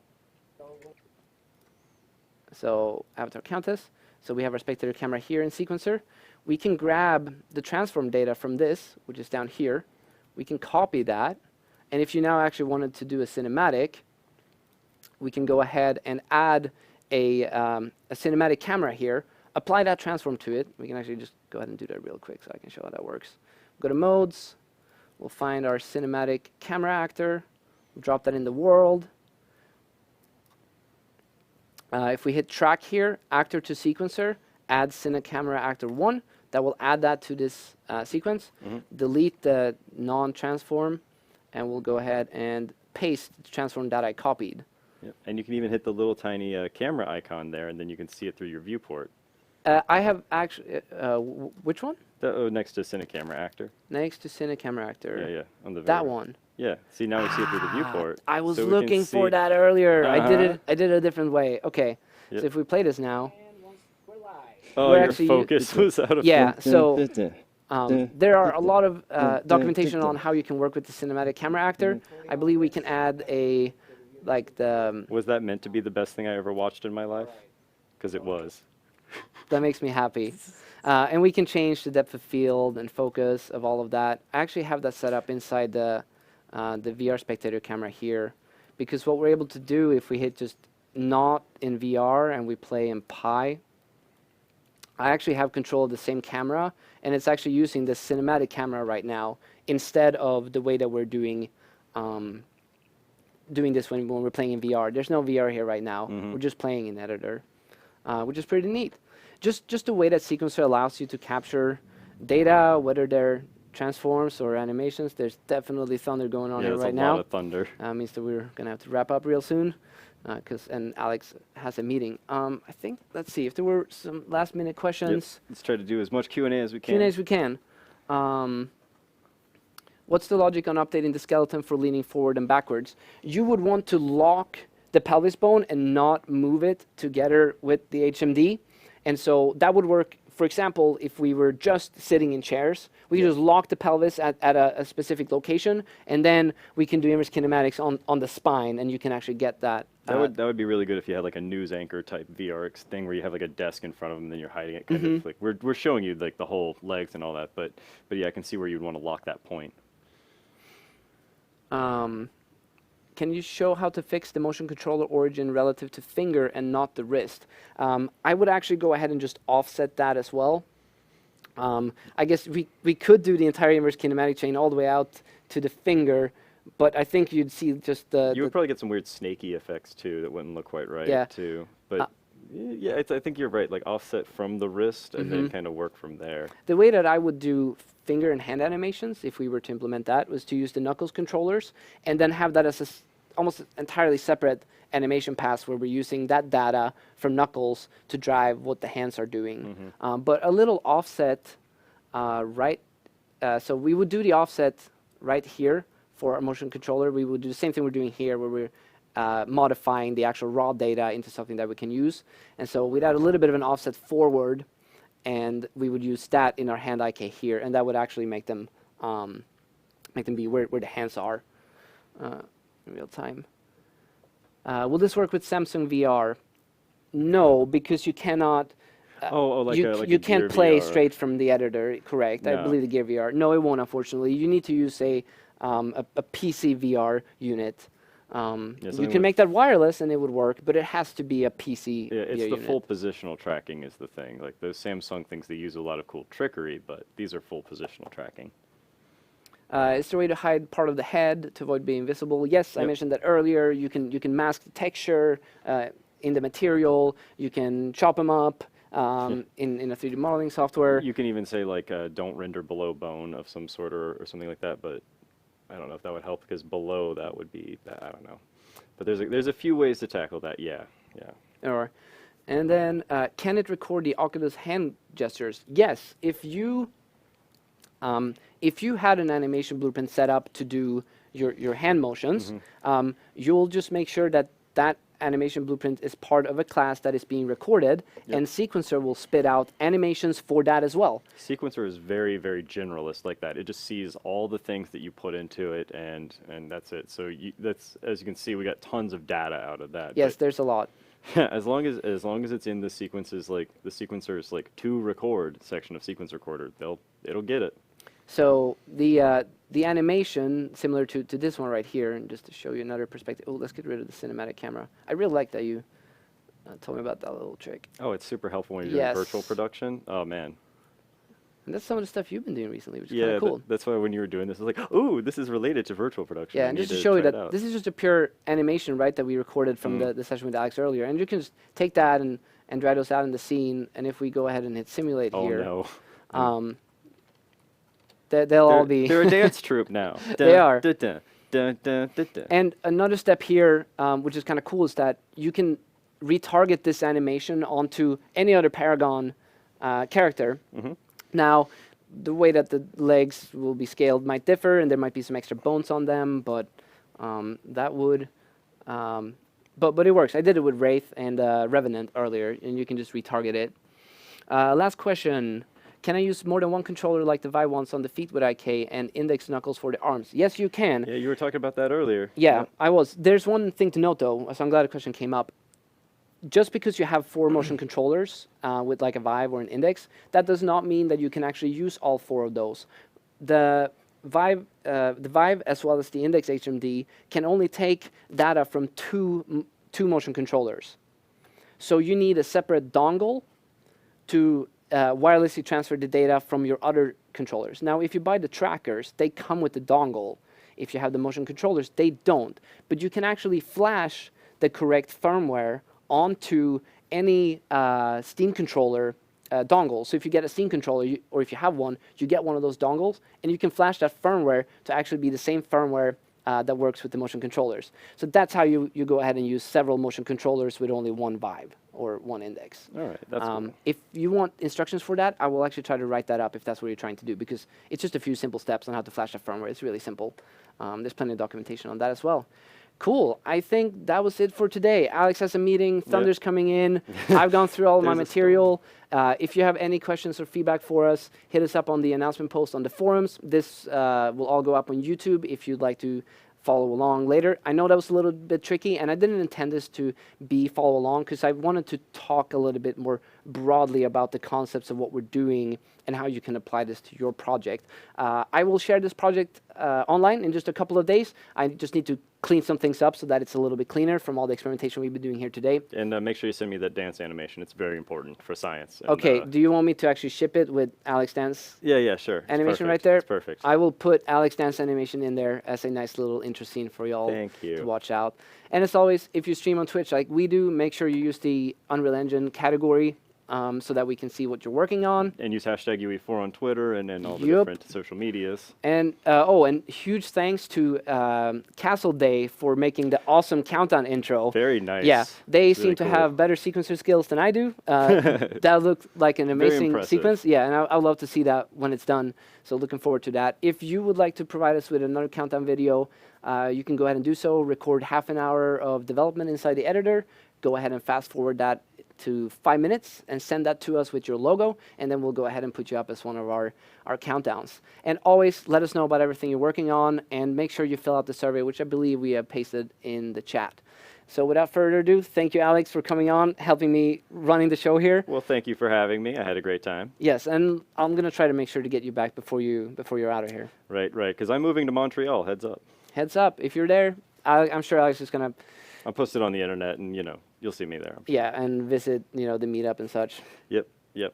So avatar Countess. So we have our spectator camera here in sequencer. We can grab the transform data from this, which is down here. We can copy that. And if you now actually wanted to do a cinematic, we can go ahead and add a cinematic camera here, apply that transform to it. We can actually just go ahead and do that real quick so I can show how that works. Go to modes. We'll find our cinematic camera actor. We'll drop that in the world. If we hit track here, actor to sequencer, add Cine Camera Actor 1, that will add that to this sequence. Delete the non-transform, and we'll go ahead and paste the transform that I copied. Yep. And you can even hit the little tiny camera icon there, and then you can see it through your viewport. I have actually, which one? Next to Cine Camera Actor. Next to Cine Camera Actor. Yeah, on the That very, one. Yeah. See, now we see it through the viewport. I was so we can looking for see- that earlier. I did Uh-huh. it. I did it a different way. Okay. Yep. So if we play this now, Oh, we're your actually focus was out of yeah. focus. So there are a lot of documentation on how you can work with the cinematic camera actor. I believe we can add a Was that meant to be the best thing I ever watched in my life? Because it was. that makes me happy. And we can change the depth of field and focus of all of that. I actually have that set up inside the VR spectator camera here, because what we're able to do if we hit just not in VR and we play in Pi, I actually have control of the same camera, and it's actually using the cinematic camera right now instead of the way that we're doing this when we're playing in VR. There's no VR here right now. We're just playing in editor, which is pretty neat. Just the way that sequencer allows you to capture data, whether they're transforms or animations. There's definitely thunder going on Yeah, here there's right a now. lot of thunder. Means that we're gonna have to wrap up real soon, and Alex has a meeting. I think, let's see if there were some last minute Yep. questions. Let's try to do as much Q&A as we can. Q&A as we can. What's the logic on updating the skeleton for leaning forward and backwards? You would want to lock the pelvis bone and not move it together with the HMD. And so that would work, for example, if we were just sitting in chairs. We just lock the pelvis at a specific location, and then we can do inverse kinematics on the spine, and you can actually get that. That would be really good if you had like a news anchor type VR thing where you have like a desk in front of them and then you're hiding it kind of like we're showing you like the whole legs and all that, but yeah, I can see where you'd want to lock that point. Can you show how to fix the motion controller origin relative to finger and not the wrist? I would actually go ahead and just offset that as well. I guess we could do the entire inverse kinematic chain all the way out to the finger, but I think you'd see just You would probably get some weird snaky effects too that wouldn't look quite right Yeah. too. But yeah, I think you're right. Like offset from the wrist and then kind of work from there. the way that I would do finger and hand animations, if we were to implement that, was to use the Knuckles controllers and then have that as almost entirely separate animation paths where we're using that data from Knuckles to drive what the hands are doing. But a little offset so we would do the offset right here for our motion controller. We would do the same thing we're doing here where we're modifying the actual raw data into something that we can use. And so we'd add a little bit of an offset forward, and we would use that in our hand IK here, and that would actually make them be where the hands are in real time. Will this work with Samsung VR? No, because you cannot. You can't Gear play VR. straight from the editor. Correct. I No. believe the Gear VR. No, it won't. Unfortunately, you need to use a PC VR unit. You something can make that wireless and it would work, but it has to be a PC Yeah, it's VR the unit. full positional tracking is the thing. Like those Samsung things, they use a lot of cool trickery, but these are full positional tracking. Is there a way to hide part of the head to avoid being visible? Yes, I Yep. mentioned that earlier. You can mask the texture in the material. You can chop them up in a 3D modeling software. You can even say like don't render below bone of some sort or something like that, but I don't know if that would help because below that would be I don't know. But there's a few ways to tackle that. Yeah. And then can it record the Oculus hand gestures? Yes, if you if you had an animation blueprint set up to do your hand motions, you'll just make sure that that animation blueprint is part of a class that is being recorded, and Sequencer will spit out animations for that as well. Sequencer is very, very generalist like that. It just sees all the things that you put into it, and that's it. So that's, as you can see, we got tons of data out of that. Yes, there's a lot. Yeah, as long as it's in the sequences, like the sequencer's like to record section of Sequence Recorder, it'll get it. So the animation, similar to this one right here, and just to show you another perspective. Oh, let's get rid of the cinematic camera. I really like that you told me about that little trick. Oh, it's super helpful when you're doing Yes. virtual production. Oh man. And that's some of the stuff you've been doing recently, which is Yeah, kind of cool. that's why when you were doing this, I was like, "Ooh, this is related to virtual production." Yeah, I and need just to show you try it that out." this is just a pure animation, right, that we recorded from the session with Alex earlier. And you can just take that and drag those out in the scene. And if we go ahead and hit simulate Oh here, no. they'll all be... They're a dance troupe now. They are. Dun, dun, dun, dun, dun, dun. And another step here, which is kind of cool, is that you can retarget this animation onto any other Paragon character. Now, the way that the legs will be scaled might differ, and there might be some extra bones on them, but that would... but it works. I did it with Wraith and Revenant earlier, and you can just retarget it. Last question. Can I use more than one controller like the Vive ones on the feet with IK and index knuckles for the arms? Yes, you can. Yeah, you were talking about that earlier. Yeah, I was. There's one thing to note, though, so I'm glad the question came up. Just because you have 4 motion controllers with like a Vive or an Index, that does not mean that you can actually use all 4 of those. The Vive as well as the Index HMD can only take data from two motion controllers. So you need a separate dongle to wirelessly transfer the data from your other controllers. Now, if you buy the trackers, they come with the dongle. If you have the motion controllers, they don't. But you can actually flash the correct firmware onto any Steam controller dongle. So if you get a Steam controller, or if you have one, you get one of those dongles, and you can flash that firmware to actually be the same firmware that works with the motion controllers. So that's how you go ahead and use several motion controllers with only one Vive or one Index. All right, that's cool. If you want instructions for that, I will actually try to write that up if that's what you're trying to do, because it's just a few simple steps on how to flash that firmware. It's really simple. There's plenty of documentation on that as well. Cool. I think that was it for today. Alex has a meeting. Thunder's coming in. I've gone through all of my There's a material. If you have any questions or feedback for us, hit us up on the announcement post on the forums. This will all go up on YouTube if you'd like to follow along later. I know that was a little bit tricky, and I didn't intend this to be follow along because I wanted to talk a little bit more broadly about the concepts of what we're doing and how you can apply this to your project. I will share this project online in just a couple of days. I just need to clean some things up so that it's a little bit cleaner from all the experimentation we've been doing here today. And make sure you send me that dance animation. It's very important for science. And, Okay, do you want me to actually ship it with Alex Dance Yeah, sure. It's animation perfect. right there? It's perfect. I will put Alex Dance animation in there as a nice little intro scene for y'all Thank you. to watch out. And as always, if you stream on Twitch like we do, make sure you use the Unreal Engine category so that we can see what you're working on. And use hashtag UE4 on Twitter and then all the Yup. different social medias. And and huge thanks to Castle Day for making the awesome countdown intro. Very nice. Yeah, they It's seem really to cool. have better sequencer skills than I do. That looked like an amazing impressive. sequence. Yeah, and I'd love to see that when it's done. So looking forward to that. If you would like to provide us with another countdown video, you can go ahead and do so. Record half an hour of development inside the editor. Go ahead and fast forward that to 5 minutes and send that to us with your logo, and then we'll go ahead and put you up as one of our countdowns. And always let us know about everything you're working on, and make sure you fill out the survey, which I believe we have pasted in the chat. So without further ado, thank you, Alex, for coming on, helping me running the show here. Well, thank you for having me. I had a great time. Yes, and I'm gonna try to make sure to get you back before you're out of here. Right, because I'm moving to Montreal. Heads up. Heads up, if you're there, I'm sure Alex is gonna I'll post it on the internet, and you'll see me there. I'm sure. yeah, and visit the meetup and such. Yep.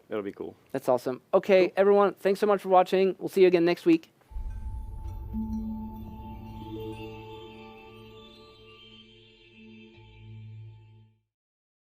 It'll be cool. That's awesome. Okay, everyone, thanks so much for watching. We'll see you again next week.